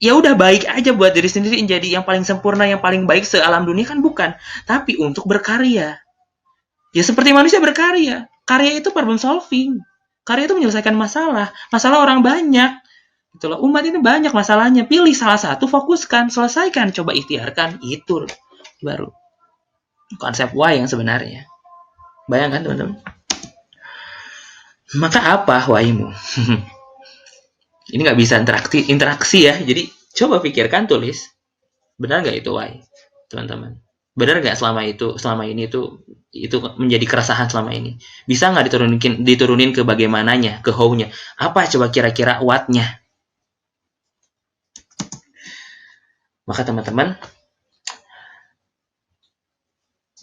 ya udah baik aja buat diri sendiri, menjadi yang paling sempurna, yang paling baik se-alam dunia, kan bukan. Tapi untuk berkarya. Ya seperti manusia berkarya. Karya itu problem solving. Karya itu menyelesaikan masalah. Masalah orang banyak. Itulah, umat ini banyak masalahnya. Pilih salah satu, fokuskan, selesaikan, coba ikhtiarkan. Itu baru konsep why yang sebenarnya. Bayangkan, teman-teman. Maka apa why-mu? Ini nggak bisa interaksi ya. Jadi coba pikirkan, tulis. Benar nggak itu why, teman-teman? Benar nggak selama ini itu menjadi keresahan selama ini? Bisa nggak diturunin ke bagaimananya, ke how-nya? Apa coba kira-kira what-nya? Maka teman-teman,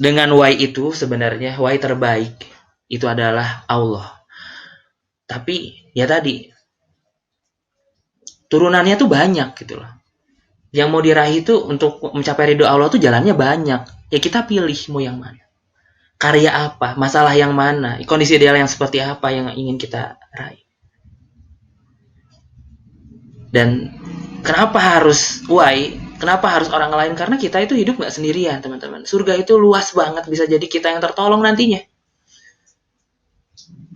dengan why itu sebenarnya why terbaik itu adalah Allah. Tapi ya tadi turunannya tuh banyak gitu loh. Yang mau diraih itu untuk mencapai ridho Allah tuh jalannya banyak. Ya kita pilih mau yang mana. Karya apa, masalah yang mana, kondisi ideal yang seperti apa yang ingin kita raih. Dan kenapa harus why? Kenapa harus orang lain? Karena kita itu hidup nggak sendirian, teman-teman. Surga itu luas banget, bisa jadi kita yang tertolong nantinya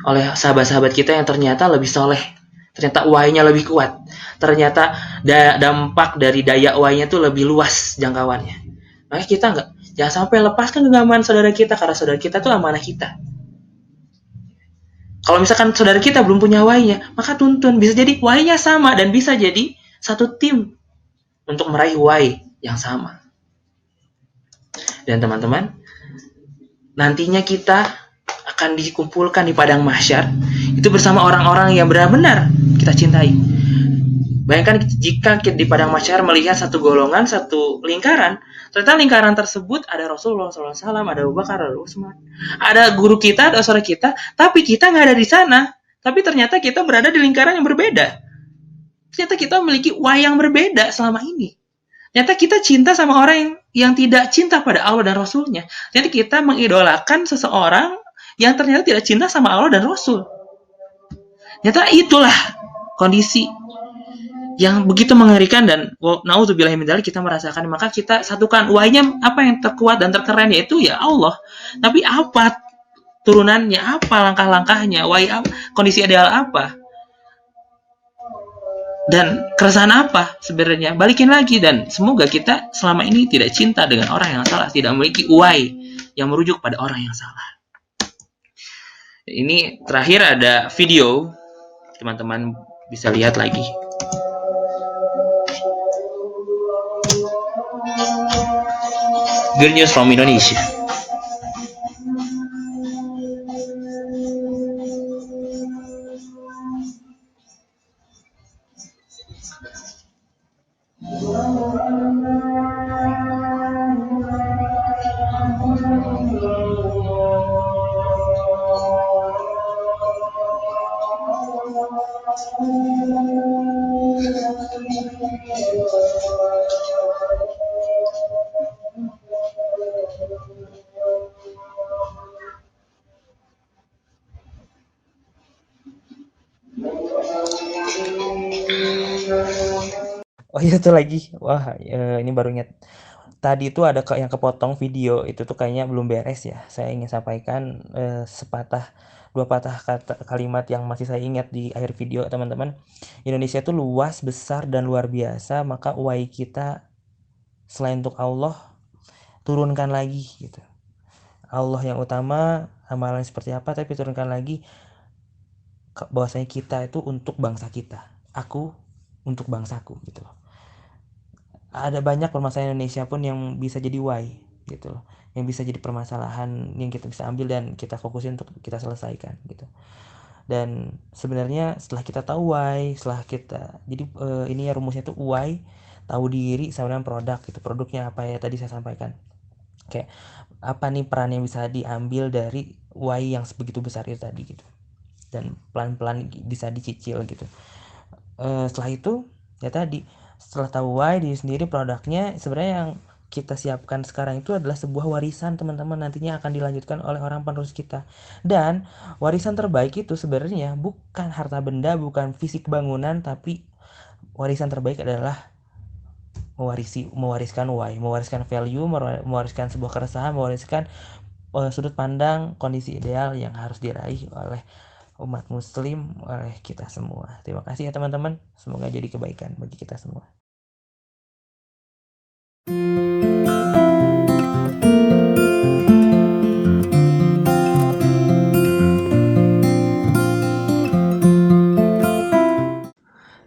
oleh sahabat-sahabat kita yang ternyata lebih soleh. Ternyata why-nya lebih kuat. Ternyata dampak dari daya why-nya itu lebih luas jangkauannya. Maka kita jangan sampai lepaskan genggaman saudara kita, karena saudara kita itu amanah kita. Kalau misalkan saudara kita belum punya why-nya, maka tuntun. Bisa jadi why-nya sama dan bisa jadi satu tim untuk meraih why yang sama. Dan teman-teman, nantinya kita akan dikumpulkan di padang mahsyar itu bersama orang-orang yang benar-benar kita cintai. Bayangkan jika di padang mahsyar melihat satu golongan, satu lingkaran, ternyata lingkaran tersebut ada Rasulullah SAW, ada Abu Bakar, ada Utsman, ada guru kita, ada saudara kita, tapi kita nggak ada di sana. Tapi ternyata kita berada di lingkaran yang berbeda. Ternyata kita memiliki why yang berbeda selama ini. Ternyata kita cinta sama orang yang tidak cinta pada Allah dan Rasulnya. Ternyata kita mengidolakan seseorang yang ternyata tidak cinta sama Allah dan Rasul. Ternyata itulah kondisi yang begitu mengerikan dan naudzubillahi min dzalik kita merasakan. Maka kita satukan why-nya apa yang terkuat dan terkeren, yaitu ya Allah. Tapi apa turunannya, apa langkah-langkahnya, why apa, kondisi ideal apa? Dan keresahan apa sebenarnya? Balikin lagi, dan semoga kita selama ini tidak cinta dengan orang yang salah, tidak memiliki why yang merujuk pada orang yang salah. Ini terakhir ada video, teman-teman bisa lihat lagi. Good news from Indonesia. Oh iya tuh lagi, wah ini baru ingat. Tadi itu ada yang kepotong video itu tuh kayaknya belum beres ya. Saya ingin sampaikan dua patah kata kalimat yang masih saya ingat di akhir video teman-teman. Indonesia tuh luas, besar dan luar biasa, maka UI kita selain untuk Allah turunkan lagi gitu. Allah yang utama, amalan seperti apa, tapi turunkan lagi bahwasanya kita itu untuk bangsa kita. Aku untuk bangsaku gitu loh. Ada banyak permasalahan Indonesia pun yang bisa jadi why gitu loh, yang bisa jadi permasalahan yang kita bisa ambil dan kita fokusin untuk kita selesaikan gitu. Dan sebenarnya setelah kita tahu why, setelah kita jadi ini ya rumusnya tuh why, tahu diri sama dengan produk gitu. Produknya apa ya tadi saya sampaikan, kayak apa nih peran yang bisa diambil dari why yang sebegitu besar itu tadi gitu, dan pelan-pelan bisa dicicil gitu. Setelah itu ya tadi, setelah tahu why diri sendiri, produknya, sebenarnya yang kita siapkan sekarang itu adalah sebuah warisan teman-teman, nantinya akan dilanjutkan oleh orang penerus kita. Dan warisan terbaik itu sebenarnya bukan harta benda, bukan fisik bangunan, tapi warisan terbaik adalah mewariskan why, mewariskan value, mewariskan sebuah keresahan, mewariskan sudut pandang kondisi ideal yang harus diraih oleh umat muslim, oleh kita semua. Terima kasih ya teman-teman, semoga jadi kebaikan bagi kita semua.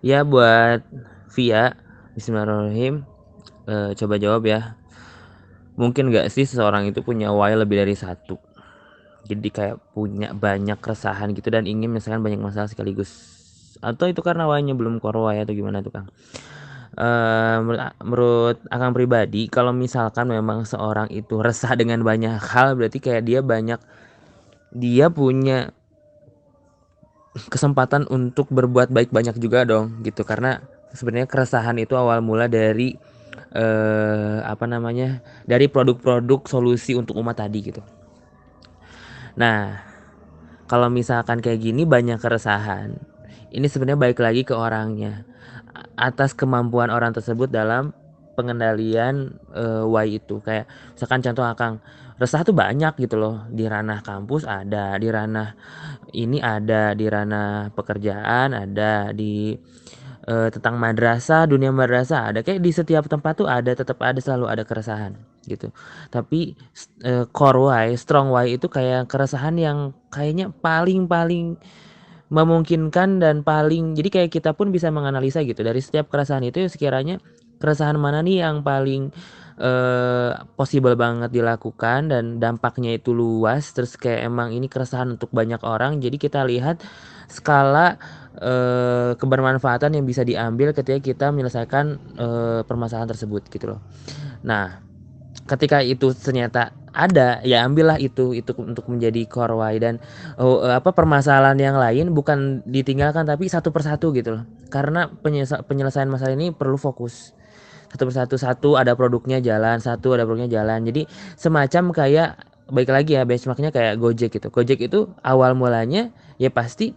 Ya buat Via, bismillahirrahmanirrahim, coba jawab ya. Mungkin gak sih seseorang itu punya why lebih dari satu? Jadi kayak punya banyak keresahan gitu dan ingin menyelesaikan banyak masalah sekaligus. Atau itu karena why-nya belum core why atau gimana tuh Kang? Menurut Akang pribadi, kalau misalkan memang seorang itu resah dengan banyak hal, berarti kayak dia punya kesempatan untuk berbuat baik banyak juga dong gitu. Karena sebenarnya keresahan itu awal mula dari dari produk-produk solusi untuk umat tadi gitu. Nah, kalau misalkan kayak gini banyak keresahan, ini sebenarnya balik lagi ke orangnya, atas kemampuan orang tersebut dalam pengendalian why itu. Kayak misalkan contoh Akang, resah tuh banyak gitu loh, di ranah kampus ada, di ranah ini ada, di ranah pekerjaan ada, di tentang madrasah, dunia madrasah ada, kayak di setiap tempat tuh ada, tetap ada, selalu ada keresahan gitu. Tapi core why, strong why itu kayak keresahan yang kayaknya paling memungkinkan dan paling, jadi kayak kita pun bisa menganalisa gitu dari setiap keresahan itu, sekiranya keresahan mana nih yang paling possible banget dilakukan dan dampaknya itu luas, terus kayak emang ini keresahan untuk banyak orang. Jadi kita lihat skala kebermanfaatan yang bisa diambil ketika kita menyelesaikan permasalahan tersebut gitu loh. Nah, ketika itu ternyata ada, ya ambillah itu untuk menjadi core why. Dan permasalahan yang lain bukan ditinggalkan tapi satu persatu gitu loh. Karena penyelesaian masalah ini perlu fokus. Satu persatu, satu ada produknya jalan. Jadi semacam kayak, baik lagi ya benchmarknya kayak Gojek gitu. Gojek itu awal mulanya ya pasti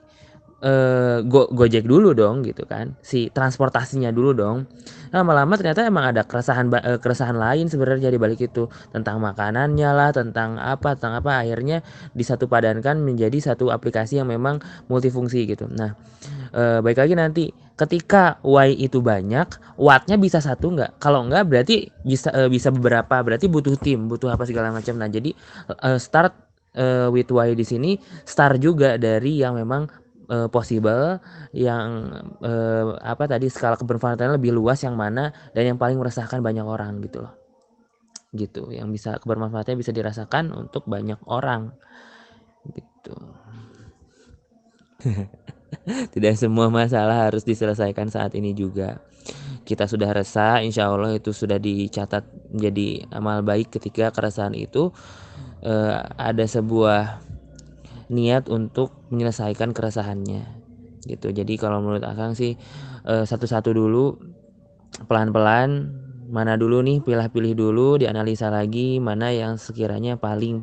Gojek dulu dong gitu kan, si transportasinya dulu dong. Lama-lama ternyata emang ada keresahan lain sebenarnya di balik itu, tentang makanannya lah, tentang apa, akhirnya disatu padankan menjadi satu aplikasi yang memang multifungsi gitu. Nah, baik lagi nanti ketika why itu banyak, what-nya bisa satu nggak? Kalau nggak berarti bisa beberapa, berarti butuh tim, butuh apa segala macam. Nah, jadi start with why di sini start juga dari yang memang possible, yang apa tadi skala kebermanfaatannya lebih luas yang mana, dan yang paling meresahkan banyak orang gitu loh. Gitu, yang bisa kebermanfaatnya bisa dirasakan untuk banyak orang gitu. Tidak semua masalah harus diselesaikan saat ini juga. Kita sudah resah, insya Allah itu sudah dicatat menjadi amal baik ketika keresahan itu ada sebuah niat untuk menyelesaikan keresahannya gitu. Jadi kalau menurut Akang sih satu-satu dulu, pelan-pelan, mana dulu nih, pilih-pilih dulu, dianalisa lagi mana yang sekiranya paling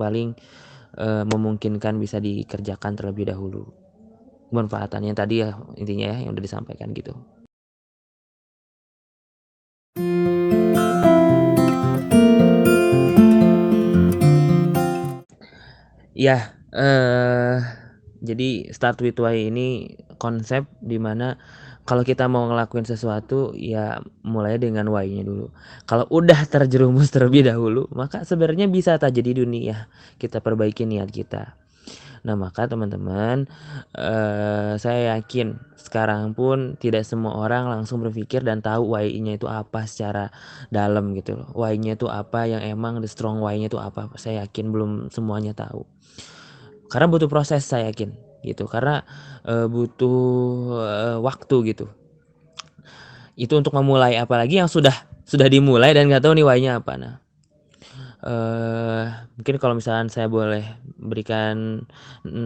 memungkinkan bisa dikerjakan terlebih dahulu. Manfaatannya tadi ya intinya ya yang udah disampaikan gitu. Ya, jadi Start with Why ini konsep dimana kalau kita mau ngelakuin sesuatu ya mulai dengan why-nya dulu. Kalau udah terjerumus terlebih dahulu, maka sebenarnya bisa tak jadi dunia kita perbaiki niat kita. Nah maka teman-teman, saya yakin sekarang pun tidak semua orang langsung berpikir dan tahu why-nya itu apa secara dalam gitu loh. Why-nya itu apa yang emang the strong why-nya itu apa. Saya yakin belum semuanya tahu. Karena butuh proses, saya yakin gitu. Karena butuh waktu gitu. Itu untuk memulai, apalagi yang sudah dimulai dan nggak tahu nih why-nya apa. Nah, mungkin kalau misalkan saya boleh berikan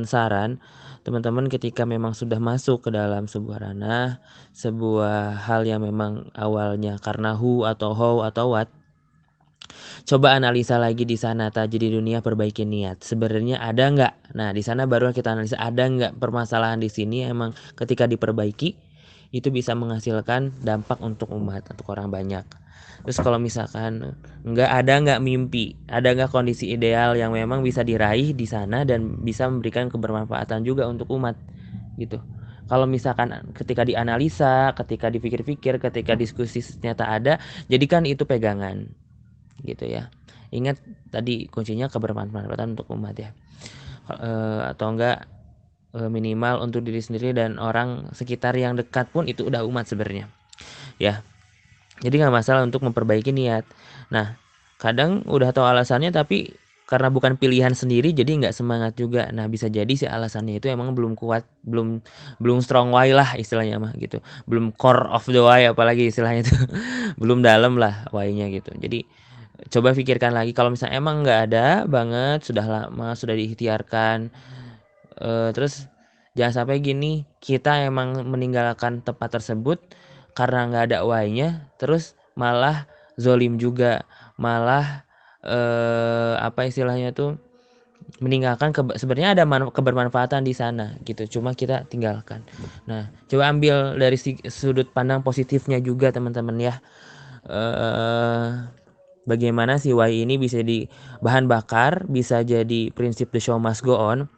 saran, teman-teman ketika memang sudah masuk ke dalam sebuah ranah, sebuah hal yang memang awalnya karena who atau how atau what, coba analisa lagi di sana, taji di dunia, perbaiki niat. Sebenarnya ada nggak? Nah di sana baru kita analisa ada nggak permasalahan di sini emang ketika diperbaiki itu bisa menghasilkan dampak untuk umat, untuk orang banyak. Terus kalau misalkan nggak mimpi, ada nggak kondisi ideal yang memang bisa diraih di sana dan bisa memberikan kebermanfaatan juga untuk umat gitu. Kalau misalkan ketika dianalisa, ketika dipikir-pikir, ketika diskusi ternyata ada, jadikan itu pegangan gitu ya. Ingat tadi kuncinya kebermanfaatan untuk umat ya. Atau enggak minimal untuk diri sendiri dan orang sekitar yang dekat pun itu udah umat sebenarnya ya. Jadi nggak masalah untuk memperbaiki niat. Nah kadang udah tahu alasannya tapi karena bukan pilihan sendiri jadi nggak semangat juga. Nah bisa jadi si alasannya itu emang belum kuat, belum strong why lah istilahnya mah gitu, belum core of the why apalagi istilahnya itu belum dalam lah why-nya gitu. Jadi coba pikirkan lagi, kalau misalnya emang nggak ada banget, sudah lama, sudah diikhtiarkan, terus jangan sampai gini, kita emang meninggalkan tempat tersebut karena nggak ada why-nya, terus malah zolim juga, malah apa istilahnya tuh, meninggalkan sebenarnya ada kebermanfaatan di sana gitu, cuma kita tinggalkan. Nah coba ambil dari sudut pandang positifnya juga teman-teman ya. Bagaimana si why ini bisa di bahan bakar, bisa jadi prinsip the show must go on.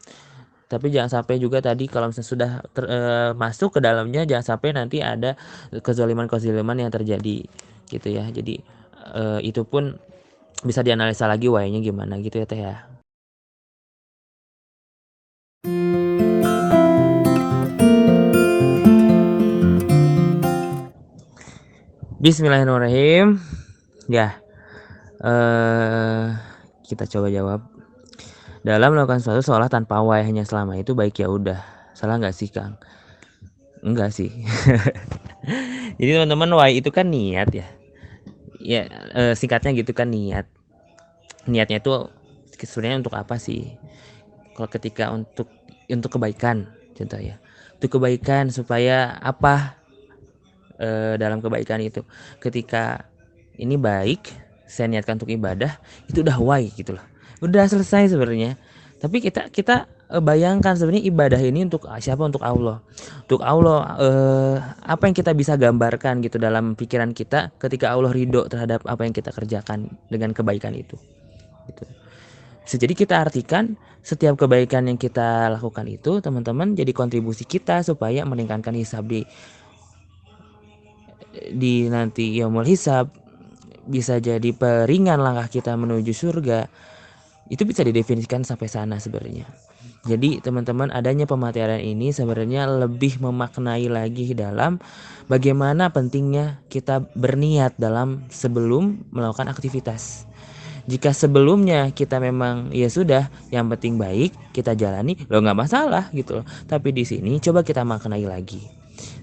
Tapi jangan sampai juga tadi kalau misalnya sudah masuk ke dalamnya, jangan sampai nanti ada kezaliman yang terjadi gitu ya. Jadi itu pun bisa dianalisa lagi why-nya gimana gitu ya teh ya. Bismillahirrahmanirrahim. Ya. Kita coba jawab. Dalam melakukan sesuatu seolah tanpa why hanya selama itu baik ya udah. Salah nggak sih Kang? Enggak sih. Jadi teman-teman why itu kan niat ya. Ya singkatnya gitu kan niat. Niatnya itu sebenarnya untuk apa sih? Kalau ketika untuk kebaikan contoh ya. Untuk kebaikan supaya apa? Dalam kebaikan itu ketika ini baik, saya niatkan untuk ibadah, itu udah why gitu loh, udah selesai sebenarnya. Tapi kita bayangkan sebenarnya ibadah ini untuk siapa? Untuk Allah. Apa yang kita bisa gambarkan gitu dalam pikiran kita ketika Allah ridho terhadap apa yang kita kerjakan dengan kebaikan itu gitu. Jadi kita artikan setiap kebaikan yang kita lakukan itu teman-teman jadi kontribusi kita supaya meningkatkan hisab di nanti yaumul hisab, bisa jadi peringan langkah kita menuju surga. Itu bisa didefinisikan sampai sana sebenarnya. Jadi teman-teman, adanya pematerian ini sebenarnya lebih memaknai lagi dalam bagaimana pentingnya kita berniat dalam sebelum melakukan aktivitas. Jika sebelumnya kita memang ya sudah, yang penting baik, kita jalani, lo nggak masalah gitu loh. Tapi di sini coba kita maknai lagi.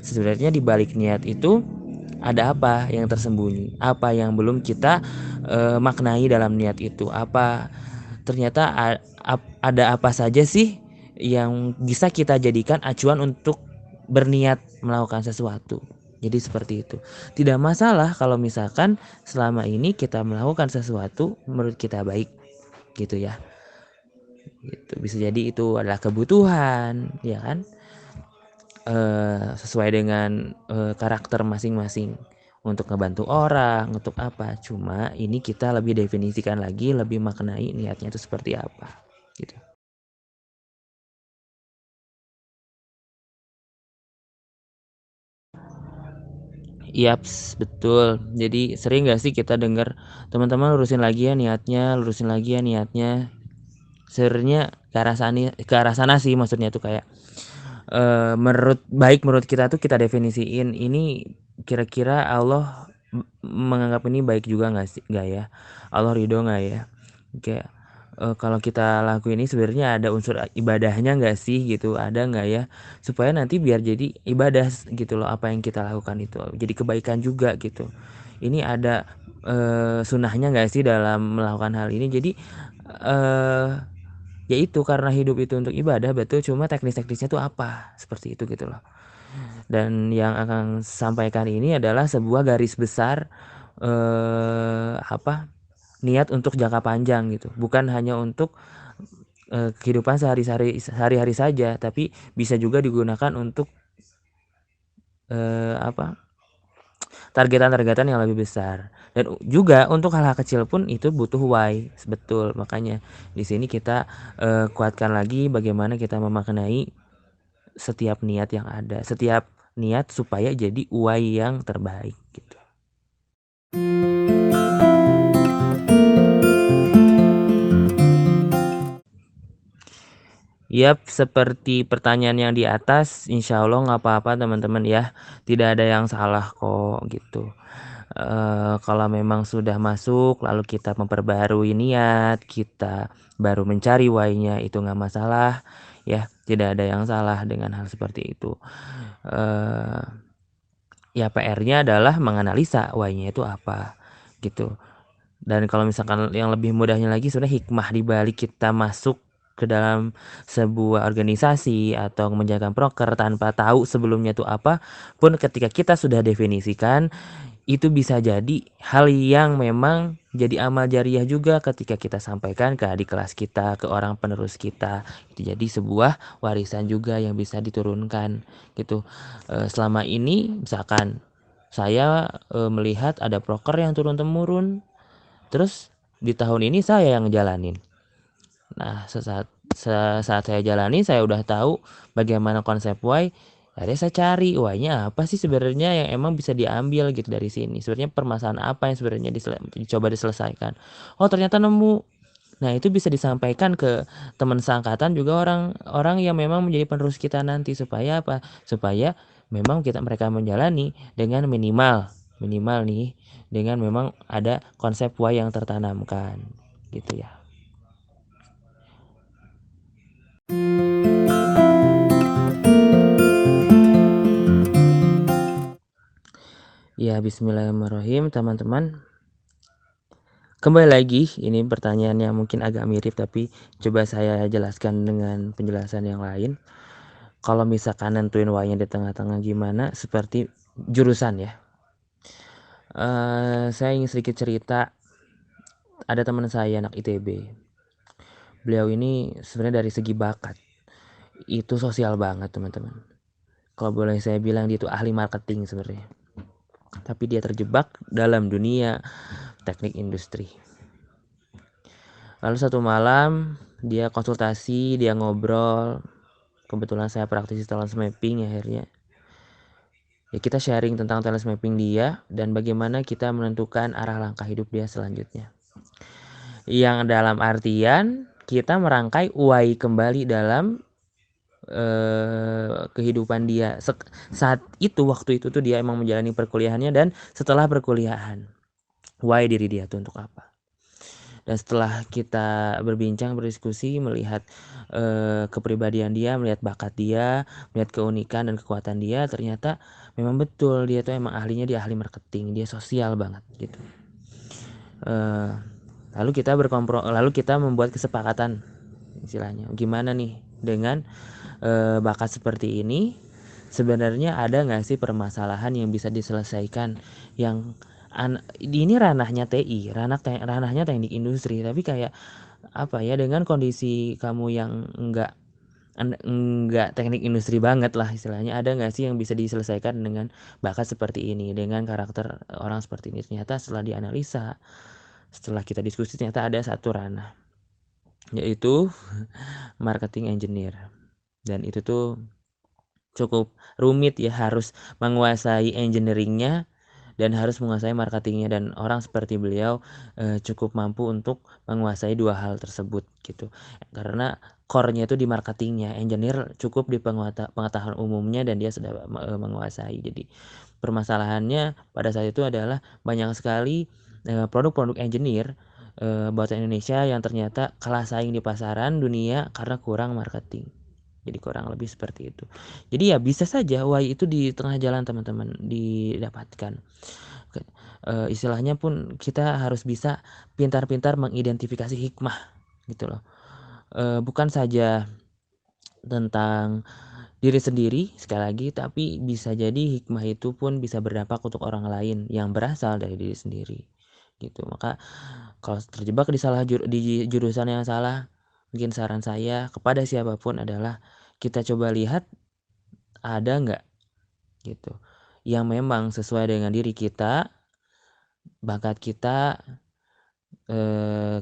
Sebenarnya di balik niat itu ada apa yang tersembunyi, apa yang belum kita maknai dalam niat itu, apa ternyata ada apa saja sih yang bisa kita jadikan acuan untuk berniat melakukan sesuatu. Jadi seperti itu. Tidak masalah kalau misalkan selama ini kita melakukan sesuatu menurut kita baik, gitu ya. Gitu. Bisa jadi itu adalah kebutuhan, ya kan? Sesuai dengan karakter masing-masing. Untuk ngebantu orang, untuk apa? Cuma ini kita lebih definisikan lagi, lebih maknai niatnya itu seperti apa, gitu. Yaps, betul. Jadi sering gak sih kita dengar teman-teman lurusin lagi ya niatnya, lurusin lagi ya niatnya. Sebenarnya ke arah sana sih, maksudnya tuh kayak menurut kita tuh kita definisiin ini kira-kira Allah menganggap ini baik juga nggak ya? Allah ridho nggak ya? Kayak kalau kita lakuin ini sebenarnya ada unsur ibadahnya nggak sih gitu, ada nggak ya, supaya nanti biar jadi ibadah gitu loh, apa yang kita lakukan itu jadi kebaikan juga gitu. Ini ada sunnahnya nggak sih dalam melakukan hal ini. Jadi yaitu karena hidup itu untuk ibadah, betul, cuma teknis-teknisnya tuh apa seperti itu gitu loh. Dan yang akan sampaikan ini adalah sebuah garis besar niat untuk jangka panjang gitu, bukan hanya untuk kehidupan sehari-hari saja, tapi bisa juga digunakan untuk targetan-targetan yang lebih besar. Dan juga untuk hal-hal kecil pun itu butuh why, betul. Makanya di sini kita kuatkan lagi bagaimana kita memaknai setiap niat yang ada, setiap niat supaya jadi why yang terbaik gitu. Yap, seperti pertanyaan yang di atas, insya Allah nggak apa-apa teman-teman ya, tidak ada yang salah kok gitu. Kalau memang sudah masuk, lalu kita memperbarui niat, kita baru mencari why-nya, itu nggak masalah ya, tidak ada yang salah dengan hal seperti itu. Ya PR-nya adalah menganalisa why-nya itu apa gitu. Dan kalau misalkan yang lebih mudahnya lagi, sebenarnya hikmah di balik kita masuk ke dalam sebuah organisasi atau menjalankan proker tanpa tahu sebelumnya itu apa pun, ketika kita sudah definisikan, itu bisa jadi hal yang memang jadi amal jariah juga ketika kita sampaikan ke adik kelas kita, ke orang penerus kita. Itu jadi sebuah warisan juga yang bisa diturunkan gitu. Selama ini misalkan saya melihat ada proker yang turun-temurun, terus di tahun ini saya yang ngejalanin. Nah, saat saya jalani, saya udah tahu bagaimana konsep why. Akhirnya saya cari why-nya apa sih sebenarnya yang emang bisa diambil gitu dari sini. Sebenarnya permasalahan apa yang sebenarnya dicoba diselesaikan. Oh, ternyata nemu. Nah, itu bisa disampaikan ke teman seangkatan juga, orang-orang yang memang menjadi penerus kita nanti, supaya apa? Supaya memang mereka menjalani dengan minimal nih, dengan memang ada konsep why yang tertanamkan gitu ya. Ya, bismillahirrahmanirrahim teman-teman. Kembali lagi, ini pertanyaan yang mungkin agak mirip, tapi coba saya jelaskan dengan penjelasan yang lain. Kalau misalkan nentuin why-nya di tengah-tengah gimana, seperti jurusan ya. Saya ingin sedikit cerita. Ada teman saya anak ITB. Beliau ini sebenarnya dari segi bakat itu sosial banget teman-teman. Kalau boleh saya bilang, dia itu ahli marketing sebenarnya. Tapi dia terjebak dalam dunia teknik industri. Lalu satu malam dia konsultasi, dia ngobrol. Kebetulan saya praktisi talent mapping akhirnya. Ya, kita sharing tentang talent mapping dia dan bagaimana kita menentukan arah langkah hidup dia selanjutnya. Yang dalam artian kita merangkai why kembali dalam kehidupan dia saat itu, waktu itu tuh dia emang menjalani perkuliahannya, dan setelah perkuliahan why diri dia tuh untuk apa. Dan setelah kita berbincang, berdiskusi, melihat kepribadian dia, melihat bakat dia, melihat keunikan dan kekuatan dia, ternyata memang betul dia tuh emang ahlinya, dia ahli marketing, dia sosial banget gitu. Lalu kita membuat kesepakatan, istilahnya gimana nih dengan bakat seperti ini, sebenarnya ada nggak sih permasalahan yang bisa diselesaikan, yang ini ranahnya TI, ranahnya teknik industri, tapi kayak apa ya, dengan kondisi kamu yang enggak teknik industri banget lah istilahnya, ada nggak sih yang bisa diselesaikan dengan bakat seperti ini, dengan karakter orang seperti ini. Ternyata setelah dianalisa, setelah kita diskusi, ternyata ada satu ranah, yaitu marketing engineer. Dan itu tuh cukup rumit ya, harus menguasai engineeringnya dan harus menguasai marketingnya, dan orang seperti beliau cukup mampu untuk menguasai dua hal tersebut gitu, karena core-nya itu di marketingnya. Engineer cukup di pengetahuan umumnya dan dia sudah menguasai. Jadi permasalahannya pada saat itu adalah banyak sekali produk-produk engineer buatan Indonesia yang ternyata kalah saing di pasaran dunia karena kurang marketing. Jadi kurang lebih seperti itu. Jadi ya bisa saja why itu di tengah jalan teman-teman didapatkan. Istilahnya pun kita harus bisa pintar-pintar mengidentifikasi hikmah gitu loh. Bukan saja tentang diri sendiri sekali lagi, tapi bisa jadi hikmah itu pun bisa berdampak untuk orang lain yang berasal dari diri sendiri gitu. Maka kalau terjebak di jurusan yang salah, mungkin saran saya kepada siapapun adalah kita coba lihat ada nggak gitu yang memang sesuai dengan diri kita, bakat kita,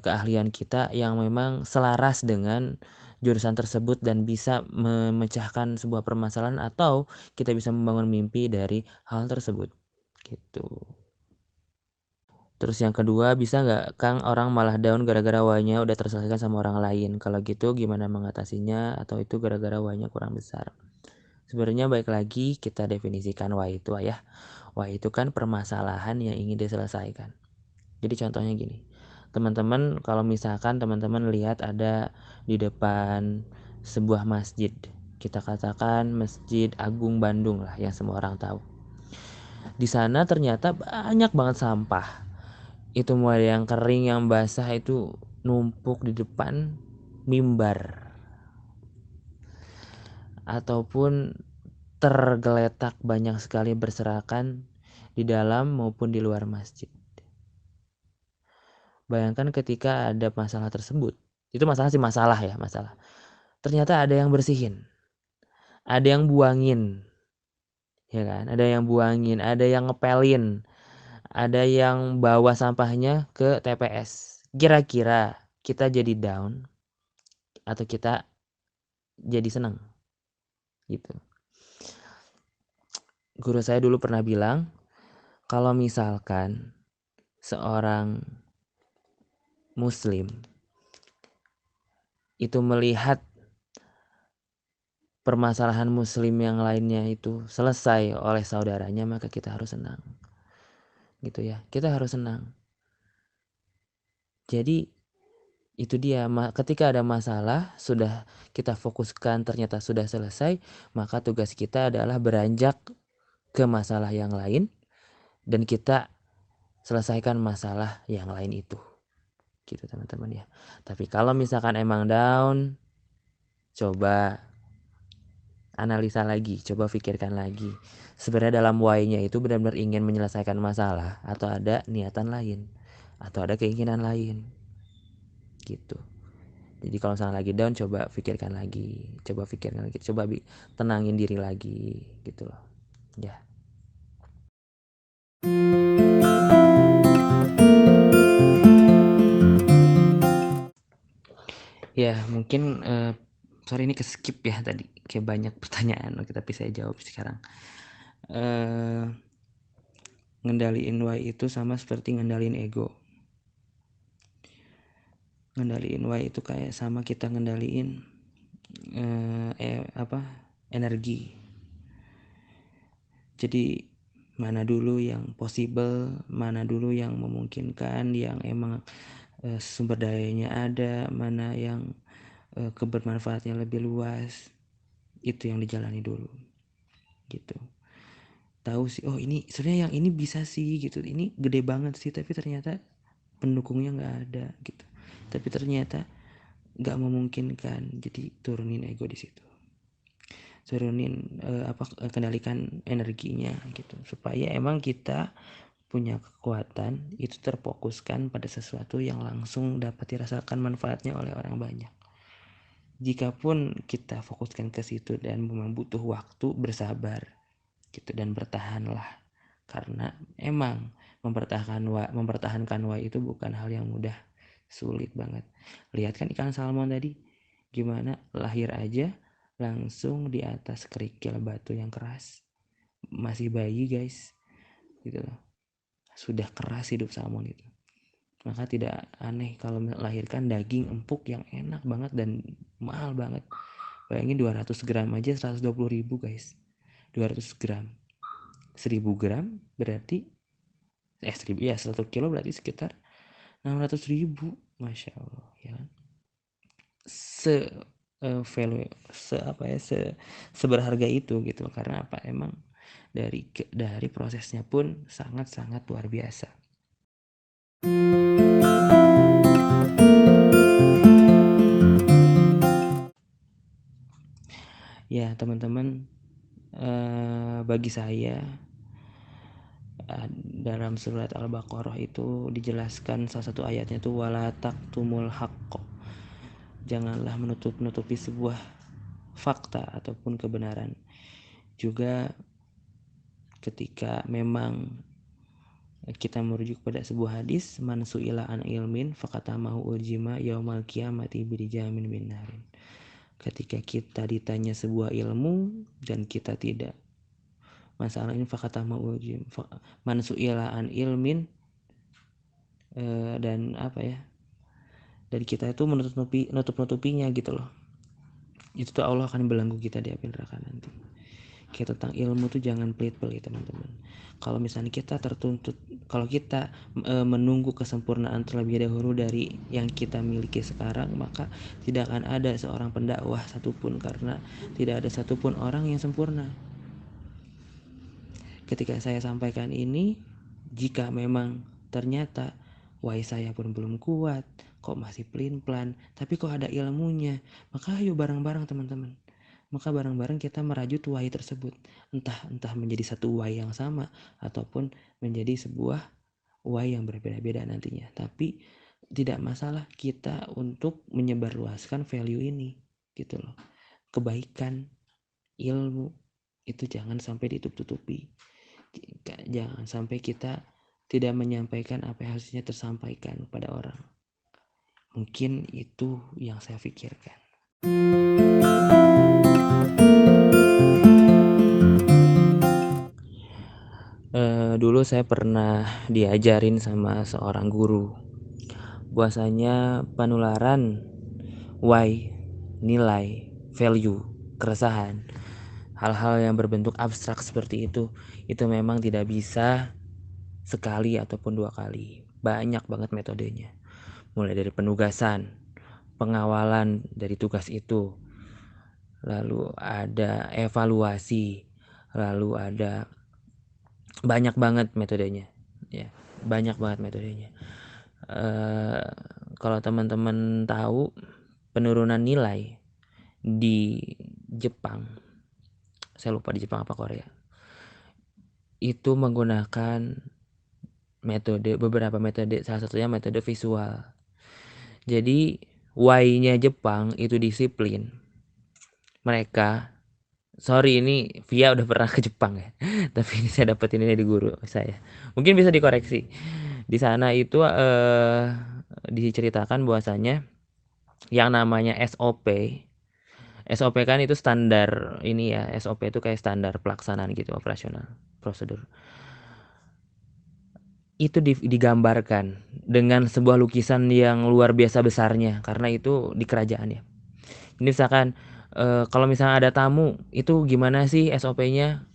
keahlian kita, yang memang selaras dengan jurusan tersebut dan bisa memecahkan sebuah permasalahan, atau kita bisa membangun mimpi dari hal tersebut gitu. Terus yang kedua, bisa nggak Kang orang malah down gara-gara why-nya udah terselesaikan sama orang lain? Kalau gitu gimana mengatasinya? Atau itu gara-gara why-nya kurang besar? Sebenarnya baik lagi kita definisikan why itu ya. Why itu kan permasalahan yang ingin diselesaikan. Jadi contohnya gini, teman-teman kalau misalkan teman-teman lihat ada di depan sebuah masjid, kita katakan Masjid Agung Bandung lah yang semua orang tahu. Di sana ternyata banyak banget sampah. Itu mulai yang kering, yang basah itu numpuk di depan mimbar, ataupun tergeletak banyak sekali berserakan di dalam maupun di luar masjid. Bayangkan ketika ada masalah tersebut, itu masalah ya. Ternyata ada yang bersihin, ada yang buangin, ya kan? Ada yang buangin, ada yang ngepelin, ada yang bawa sampahnya ke TPS. Kira-kira kita jadi down atau kita jadi senang? Gitu. Guru saya dulu pernah bilang, kalau misalkan seorang muslim itu melihat permasalahan muslim yang lainnya itu selesai oleh saudaranya, maka kita harus senang. Gitu ya. Kita harus senang. Jadi itu dia, ketika ada masalah sudah kita fokuskan ternyata sudah selesai, maka tugas kita adalah beranjak ke masalah yang lain dan kita selesaikan masalah yang lain itu. Gitu teman-teman ya. Tapi kalau misalkan emang down, coba analisa lagi, coba pikirkan lagi. Sebenarnya dalam why-nya itu benar-benar ingin menyelesaikan masalah, atau ada niatan lain, atau ada keinginan lain. Gitu. Jadi kalau misalnya lagi down, coba pikirkan lagi, coba tenangin diri lagi gitu loh. Ya. Ya, mungkin sorry ini ke-skip ya tadi. Kayak banyak pertanyaan, tapi saya jawab sekarang. Ngendaliin why itu sama seperti ngendaliin ego. Ngendaliin Y itu kayak sama kita ngendaliin energi. Jadi mana dulu yang possible, mana dulu yang memungkinkan, yang emang sumber dayanya ada, mana yang kebermanfaatnya lebih luas, itu yang dijalani dulu gitu. Tahu sih, oh ini sebenarnya yang ini bisa sih gitu, ini gede banget sih, tapi ternyata pendukungnya nggak ada gitu, tapi ternyata nggak memungkinkan. Jadi turunin ego di situ, turunin kendalikan energinya gitu, supaya emang kita punya kekuatan itu terfokuskan pada sesuatu yang langsung dapat dirasakan manfaatnya oleh orang banyak. Jikapun kita fokuskan ke situ dan memang butuh waktu, bersabar gitu dan bertahanlah, karena emang mempertahankan Y itu bukan hal yang mudah, sulit banget. Lihat kan ikan salmon tadi, gimana lahir aja langsung di atas kerikil batu yang keras, masih bayi guys gitu loh, sudah keras hidup salmon itu. Maka tidak aneh kalau melahirkan daging empuk yang enak banget dan mahal banget. Bayangin 200 gram aja 120.000 guys. 200 gram 1000 gram berarti 1 kilo berarti sekitar 600.000. Masya Allah ya kan. Value seberharga itu gitu, karena apa, emang dari prosesnya pun sangat-sangat luar biasa. Ya teman-teman, bagi saya dalam surat Al-Baqarah itu dijelaskan salah satu ayatnya itu wala taqtumul haqq, janganlah menutupi sebuah fakta ataupun kebenaran. Juga ketika memang kita merujuk pada sebuah hadis, man su'ila an ilmin faqatamahu ujima yaumal qiyamati bijamin min narin. Ketika kita ditanya sebuah ilmu dan kita tidak masalah ini, faqatamahu ujim man su'ila an ilmin, dan dan kita itu nutupinya gitu loh. Itu tuh Allah akan belenggu kita di api neraka nanti. Kayak tentang ilmu tuh jangan pelit-pelit teman-teman. Kalau misalnya kita kalau kita menunggu kesempurnaan terlebih dahulu dari yang kita miliki sekarang, maka tidak akan ada seorang pendakwah satupun, karena tidak ada satupun orang yang sempurna. Ketika saya sampaikan ini, jika memang ternyata saya pun belum kuat, kok masih pelin-pelan, tapi kok ada ilmunya, maka ayo bareng-bareng teman-teman. Maka bareng-bareng kita merajut Y tersebut, entah menjadi satu Y yang sama ataupun menjadi sebuah Y yang berbeda-beda nantinya. Tapi tidak masalah kita untuk menyebarluaskan value ini gitu loh. Kebaikan, ilmu itu jangan sampai ditutup-tutupi. Jangan sampai kita tidak menyampaikan apa yang harusnya tersampaikan kepada orang. Mungkin itu yang saya pikirkan. Dulu saya pernah diajarin sama seorang guru, bahwasanya penularan Y, nilai, value, keresahan, hal-hal yang berbentuk abstrak seperti itu memang tidak bisa sekali ataupun 2 kali. Banyak banget metodenya. Mulai dari penugasan, pengawalan dari tugas itu, lalu ada evaluasi, lalu ada banyak banget metodenya ya, banyak banget metodenya. Kalau teman-teman tahu, penurunan nilai di Jepang, saya lupa di Jepang apa Korea, itu menggunakan beberapa metode, salah satunya metode visual. Jadi Y-nya Jepang itu disiplin. Mereka, sorry ini Via udah pernah ke Jepang ya, tapi ini saya dapetin ini di guru saya. Mungkin bisa dikoreksi. Di sana itu diceritakan bahwasanya yang namanya SOP kan itu standar ini ya. SOP itu kayak standar pelaksanaan gitu, operasional prosedur. itu digambarkan dengan sebuah lukisan yang luar biasa besarnya, karena itu di kerajaan ya. Ini misalkan kalau misalnya ada tamu, itu gimana sih SOP-nya,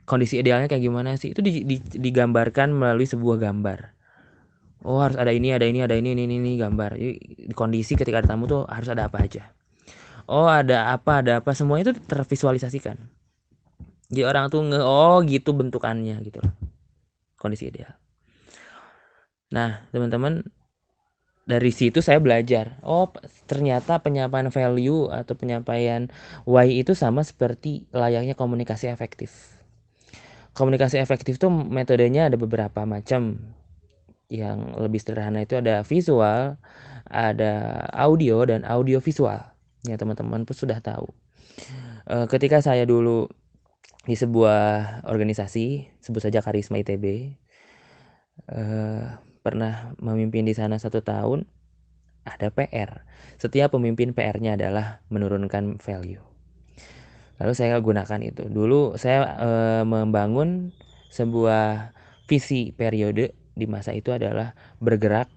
kondisi idealnya kayak gimana sih, itu digambarkan melalui sebuah gambar. Oh, harus ada ini, ini gambar. Di kondisi ketika ada tamu tuh harus ada apa aja. Oh, ada apa, semua itu tervisualisasikan. Jadi orang tuh oh gitu bentukannya gitu loh. Kondisi ideal. Nah, teman-teman, dari situ saya belajar. Oh, ternyata penyampaian value atau penyampaian why itu sama seperti layaknya komunikasi efektif. Komunikasi efektif tuh metodenya ada beberapa macam. Yang lebih sederhana itu ada visual, ada audio, dan audio visual. Ya, teman-teman pun sudah tahu. Ketika saya dulu di sebuah organisasi, sebut saja Karisma ITB, pernah memimpin di sana 1 tahun, ada PR. Setiap pemimpin PR-nya adalah menurunkan value. Lalu saya gunakan itu. Dulu saya membangun sebuah visi periode di masa itu adalah bergerak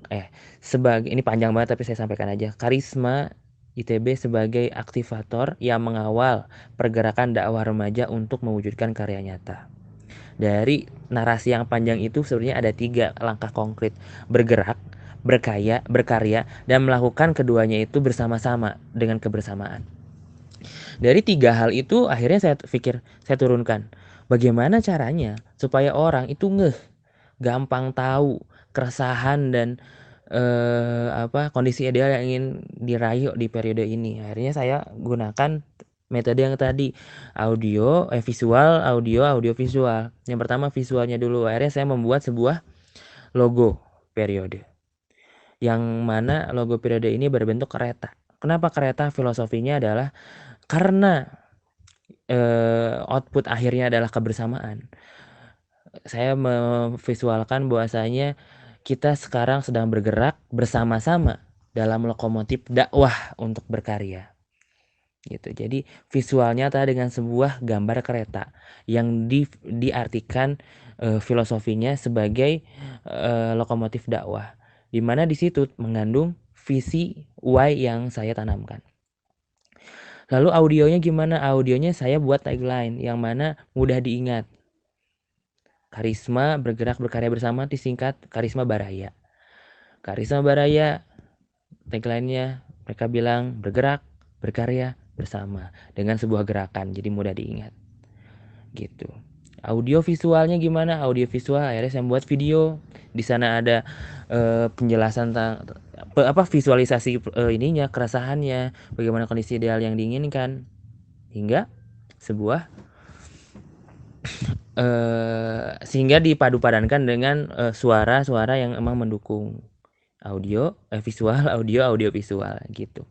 sebagai, ini panjang banget tapi saya sampaikan aja. Karisma ITB sebagai aktivator yang mengawal pergerakan dakwah remaja untuk mewujudkan karya nyata. Dari narasi yang panjang itu sebenarnya ada 3 langkah konkret: bergerak, berkarya, dan melakukan keduanya itu bersama-sama dengan kebersamaan. Dari 3 hal itu akhirnya saya turunkan. Bagaimana caranya supaya orang itu gampang tahu keresahan dan kondisi ideal yang ingin diraih di periode ini. Akhirnya saya gunakan metode yang tadi, visual, audio visual. Yang pertama visualnya dulu. Akhirnya saya membuat sebuah logo periode, yang mana logo periode ini berbentuk kereta. Kenapa kereta? Filosofinya adalah karena output akhirnya adalah kebersamaan. Saya memvisualkan bahwasanya kita sekarang sedang bergerak bersama-sama dalam lokomotif dakwah untuk berkarya. Gitu. Jadi visualnya tadi dengan sebuah gambar kereta yang diartikan filosofinya sebagai lokomotif dakwah, di mana di situ mengandung visi why yang saya tanamkan. Lalu audionya gimana? Audionya saya buat tagline yang mana mudah diingat. Karisma bergerak berkarya bersama, disingkat Karisma Baraya. Karisma Baraya, tagline-nya mereka bilang bergerak berkarya bersama dengan sebuah gerakan, jadi mudah diingat. Gitu. Audio visualnya gimana? Audio visual akhirnya saya buat video. Di sana ada penjelasan tentang visualisasi ininya, keresahannya, bagaimana kondisi ideal yang diinginkan, hingga sebuah sehingga dipadu-padankan dengan suara-suara yang emang mendukung audio visual gitu.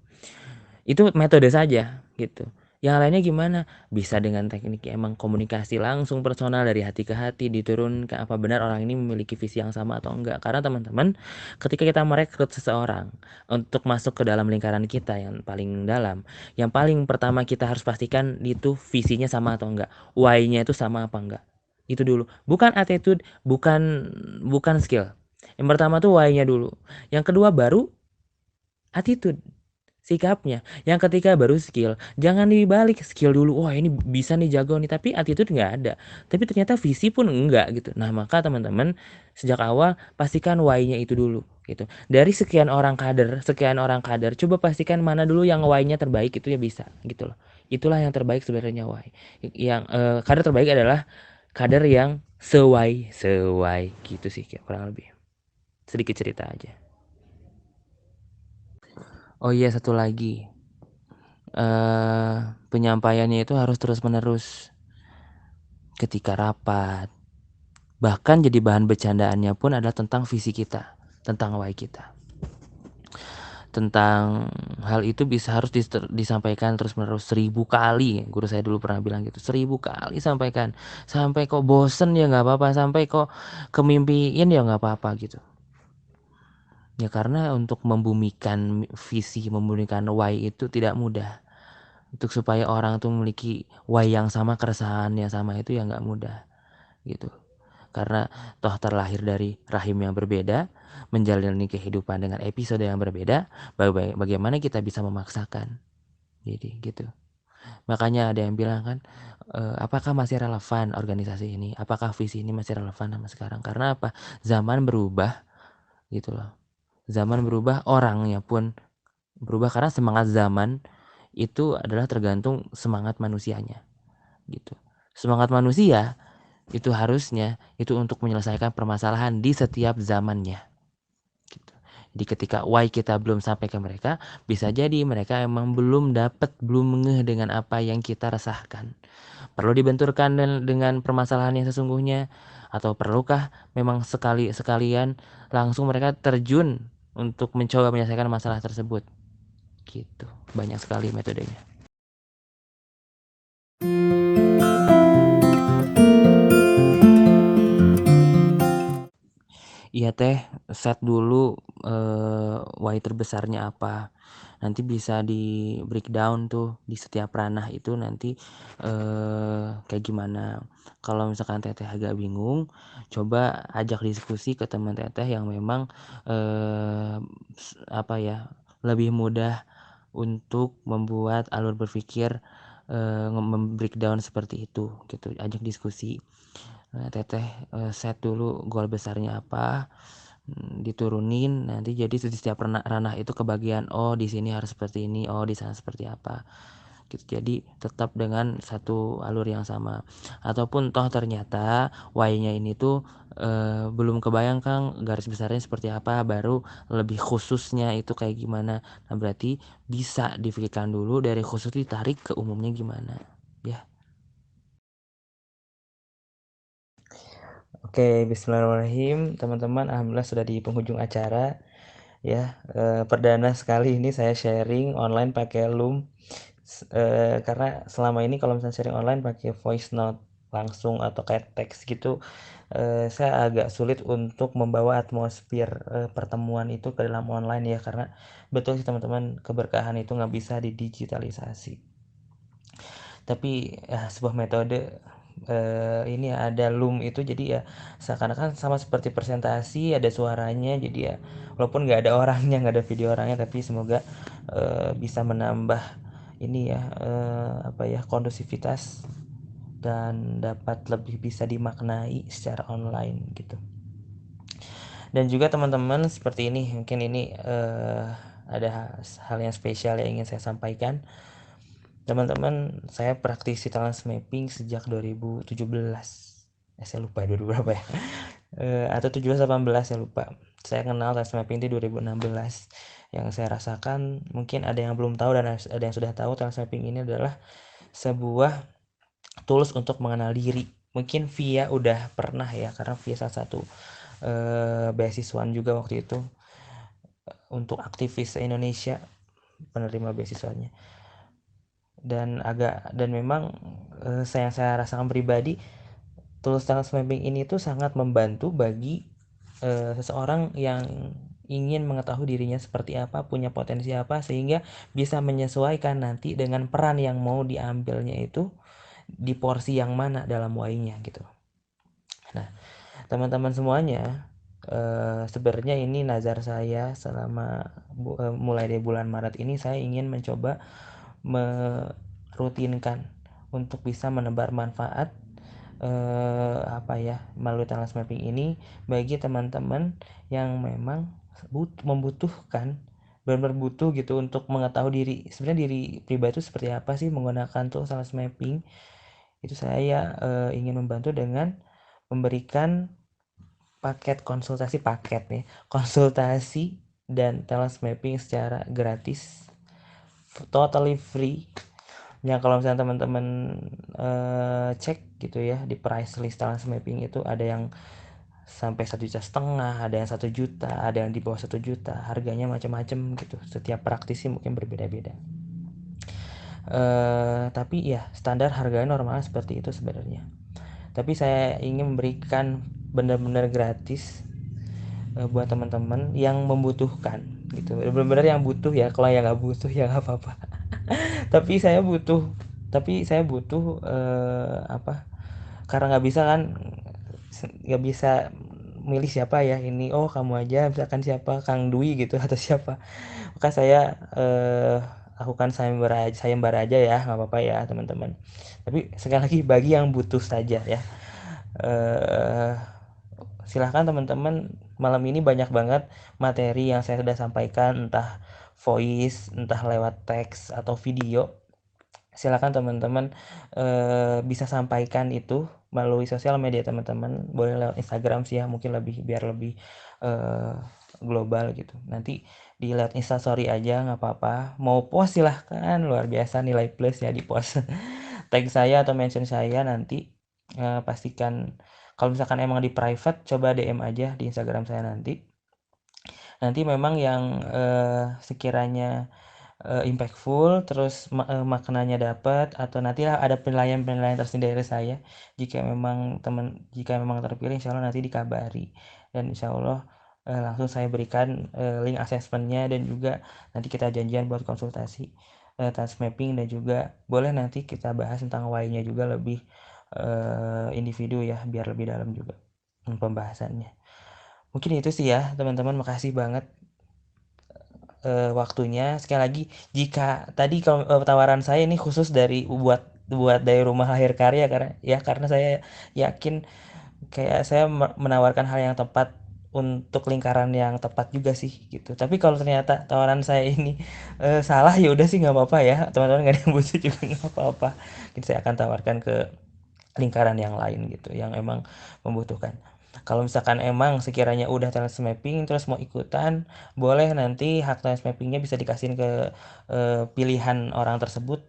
Itu metode saja gitu. Yang lainnya gimana? Bisa dengan teknik emang komunikasi langsung personal dari hati ke hati, diturunkan apa benar orang ini memiliki visi yang sama atau enggak. Karena teman-teman, ketika kita merekrut seseorang untuk masuk ke dalam lingkaran kita yang paling dalam, yang paling pertama kita harus pastikan itu visinya sama atau enggak, why-nya itu sama apa enggak. Itu dulu. Bukan attitude, bukan skill. Yang pertama tuh why-nya dulu. Yang kedua baru attitude, sikapnya. Yang ketiga baru skill. Jangan dibalik, skill dulu. Wah, ini bisa nih, jago nih, tapi attitude nggak ada. Tapi ternyata visi pun enggak gitu. Nah, maka teman-teman sejak awal pastikan why-nya itu dulu gitu. Dari sekian orang kader, coba pastikan mana dulu yang why-nya terbaik, itu ya bisa gitu loh. Itulah yang terbaik sebenarnya why. Yang kader terbaik adalah kader yang sesuai gitu sih kurang lebih. Sedikit cerita aja. Oh iya, satu lagi, penyampaiannya itu harus terus-menerus ketika rapat. Bahkan jadi bahan bercandaannya pun adalah tentang visi kita, tentang why kita. Tentang hal itu harus disampaikan terus-menerus 1000 kali. Guru saya dulu pernah bilang gitu, 1000 kali sampaikan. Sampai kok bosen ya nggak apa-apa, sampai kok kemimpiin ya nggak apa-apa gitu. Ya karena untuk membumikan visi, membumikan why itu tidak mudah. Untuk supaya orang tuh memiliki why yang sama, keresahan yang sama itu ya nggak mudah gitu. karena toh terlahir dari rahim yang berbeda, menjalani kehidupan dengan episode yang berbeda, bagaimana kita bisa memaksakan. Jadi gitu. Makanya ada yang bilang kan, apakah masih relevan organisasi ini? Apakah visi ini masih relevan sama sekarang? Karena apa? Zaman berubah gitu loh. Zaman berubah, orangnya pun berubah karena semangat zaman itu adalah tergantung semangat manusianya gitu. Semangat manusia itu harusnya itu untuk menyelesaikan permasalahan di setiap zamannya gitu. Jadi ketika why kita belum sampai ke mereka, bisa jadi mereka emang belum ngeh dengan apa yang kita resahkan. Perlu dibenturkan dengan permasalahan yang sesungguhnya, atau perlukah memang sekalian langsung mereka terjun untuk mencoba menyelesaikan masalah tersebut gitu. Banyak sekali metodenya. Iya teh, set dulu why terbesarnya apa. Nanti bisa di breakdown tuh di setiap ranah itu nanti kayak gimana. Kalau misalkan teteh agak bingung, coba ajak diskusi ke teman teteh yang memang lebih mudah untuk membuat alur berpikir membreakdown seperti itu gitu. Ajak diskusi. Nah, teteh set dulu goal besarnya apa, diturunin, nanti jadi di setiap ranah itu kebagian, oh di sini harus seperti ini, oh di sana seperti apa gitu. Jadi tetap dengan satu alur yang sama. Ataupun toh ternyata why-nya ini tuh belum kebayang Kang garis besarnya seperti apa, baru lebih khususnya itu kayak gimana. Nah berarti bisa dipikirkan dulu dari khusus ditarik ke umumnya gimana ya. Oke, bismillahirrahmanirrahim, teman-teman. Alhamdulillah sudah di penghujung acara ya. Perdana sekali ini saya sharing online pakai Loom. Karena selama ini kalau misalnya sharing online pakai voice note langsung atau kayak teks gitu, saya agak sulit untuk membawa atmosfer pertemuan itu ke dalam online ya, karena betul sih teman-teman, keberkahan itu nggak bisa didigitalisasi. Tapi sebuah metode ini ada Loom itu, jadi ya seakan-akan sama seperti presentasi, ada suaranya, jadi ya walaupun nggak ada orangnya, nggak ada video orangnya, tapi semoga bisa menambah ini ya kondusivitas dan dapat lebih bisa dimaknai secara online gitu. Dan juga teman-teman seperti ini, mungkin ini ada hal yang spesial yang ingin saya sampaikan. Teman-teman, saya praktisi talent mapping sejak 2017. Saya lupa 2000 berapa ya. Atau 17 18 saya lupa. Saya kenal talent mapping itu 2016. Yang saya rasakan, mungkin ada yang belum tahu dan ada yang sudah tahu, talent mapping ini adalah sebuah tools untuk mengenal diri. Mungkin Via udah pernah ya, karena Via salah satu beasiswaan juga waktu itu untuk aktivis Indonesia, penerima beasiswanya. Dan memang saya rasakan pribadi, tools talent mapping ini tuh sangat membantu bagi seseorang yang ingin mengetahui dirinya seperti apa, punya potensi apa, sehingga bisa menyesuaikan nanti dengan peran yang mau diambilnya itu di porsi yang mana dalam why-nya gitu. Nah, teman-teman semuanya, sebenarnya ini nazar saya selama mulai dari bulan Maret ini, saya ingin mencoba merutinkan untuk bisa menebar manfaat melalui talent mapping ini bagi teman-teman yang memang membutuhkan, benar-benar butuh gitu untuk mengetahui diri sebenarnya diri pribadi itu seperti apa sih menggunakan talent mapping. Itu saya ingin membantu dengan memberikan konsultasi dan talent mapping secara gratis, totally free. Ya kalau misalnya teman-teman cek gitu ya di price list talent mapping itu ada yang sampai 1,5 juta, ada yang 1 juta, ada yang di bawah 1 juta, harganya macam-macam gitu. Setiap praktisi mungkin berbeda-beda. Tapi ya standar harganya normal seperti itu sebenarnya. Tapi saya ingin memberikan benar-benar gratis buat teman-teman yang membutuhkan gitu. Benar-benar yang butuh ya. Kalau yang nggak butuh ya nggak apa-apa. tapi saya butuh karena nggak bisa kan nggak bisa milih siapa ya ini, oh kamu aja, misalkan siapa Kang Dwi gitu atau siapa, maka saya lakukan sayembara aja ya, nggak apa-apa ya teman-teman. Tapi sekali lagi bagi yang butuh saja ya. eh Silahkan teman-teman, malam ini banyak banget materi yang saya sudah sampaikan, entah voice, entah lewat teks atau video. Silahkan teman-teman bisa sampaikan itu melalui sosial media teman-teman, boleh lewat Instagram sih ya, mungkin biar lebih eh, global gitu. Nanti di lewat Instastory aja nggak apa-apa, mau post silahkan, luar biasa nilai plus ya di post. Tag saya atau mention saya nanti, pastikan kalau misalkan emang di private coba DM aja di Instagram saya nanti. Nanti memang yang sekiranya impactful, terus maknanya dapat, atau nantilah ada penilaian-penilaian tersendiri dari saya. Jika memang terpilih, insya Allah nanti dikabari, dan insya Allah langsung saya berikan link assessmentnya, dan juga nanti kita janjian buat konsultasi task mapping, dan juga boleh nanti kita bahas tentang why-nya juga lebih individu ya, biar lebih dalam juga pembahasannya. Mungkin itu sih ya teman-teman, makasih banget waktunya. Sekali lagi, jika tadi kalau tawaran saya ini khusus buat dari rumah lahir karya, karena saya yakin kayak saya menawarkan hal yang tepat untuk lingkaran yang tepat juga sih gitu. Tapi kalau ternyata tawaran saya ini salah, ya udah sih nggak apa-apa ya teman-teman, nggak ada yang butuh juga nggak apa-apa. Jadi saya akan tawarkan ke lingkaran yang lain gitu yang emang membutuhkan. Kalau misalkan emang sekiranya udah talent mapping terus mau ikutan, boleh nanti hak talent mappingnya bisa dikasihin ke pilihan orang tersebut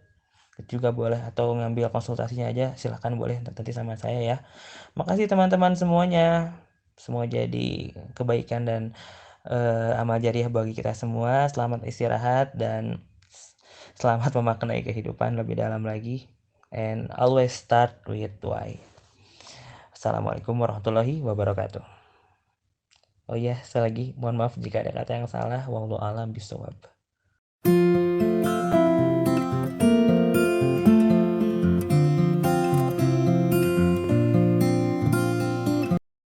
juga boleh, atau ngambil konsultasinya aja silahkan, boleh nanti sama saya ya. Makasih teman-teman semuanya, semua jadi kebaikan dan amal jariah bagi kita semua. Selamat istirahat dan selamat memaknai kehidupan lebih dalam lagi, and always start with why. Assalamualaikum warahmatullahi wabarakatuh. Oh iya, sekali lagi mohon maaf jika ada kata yang salah. Wallahu a'lam bishawab.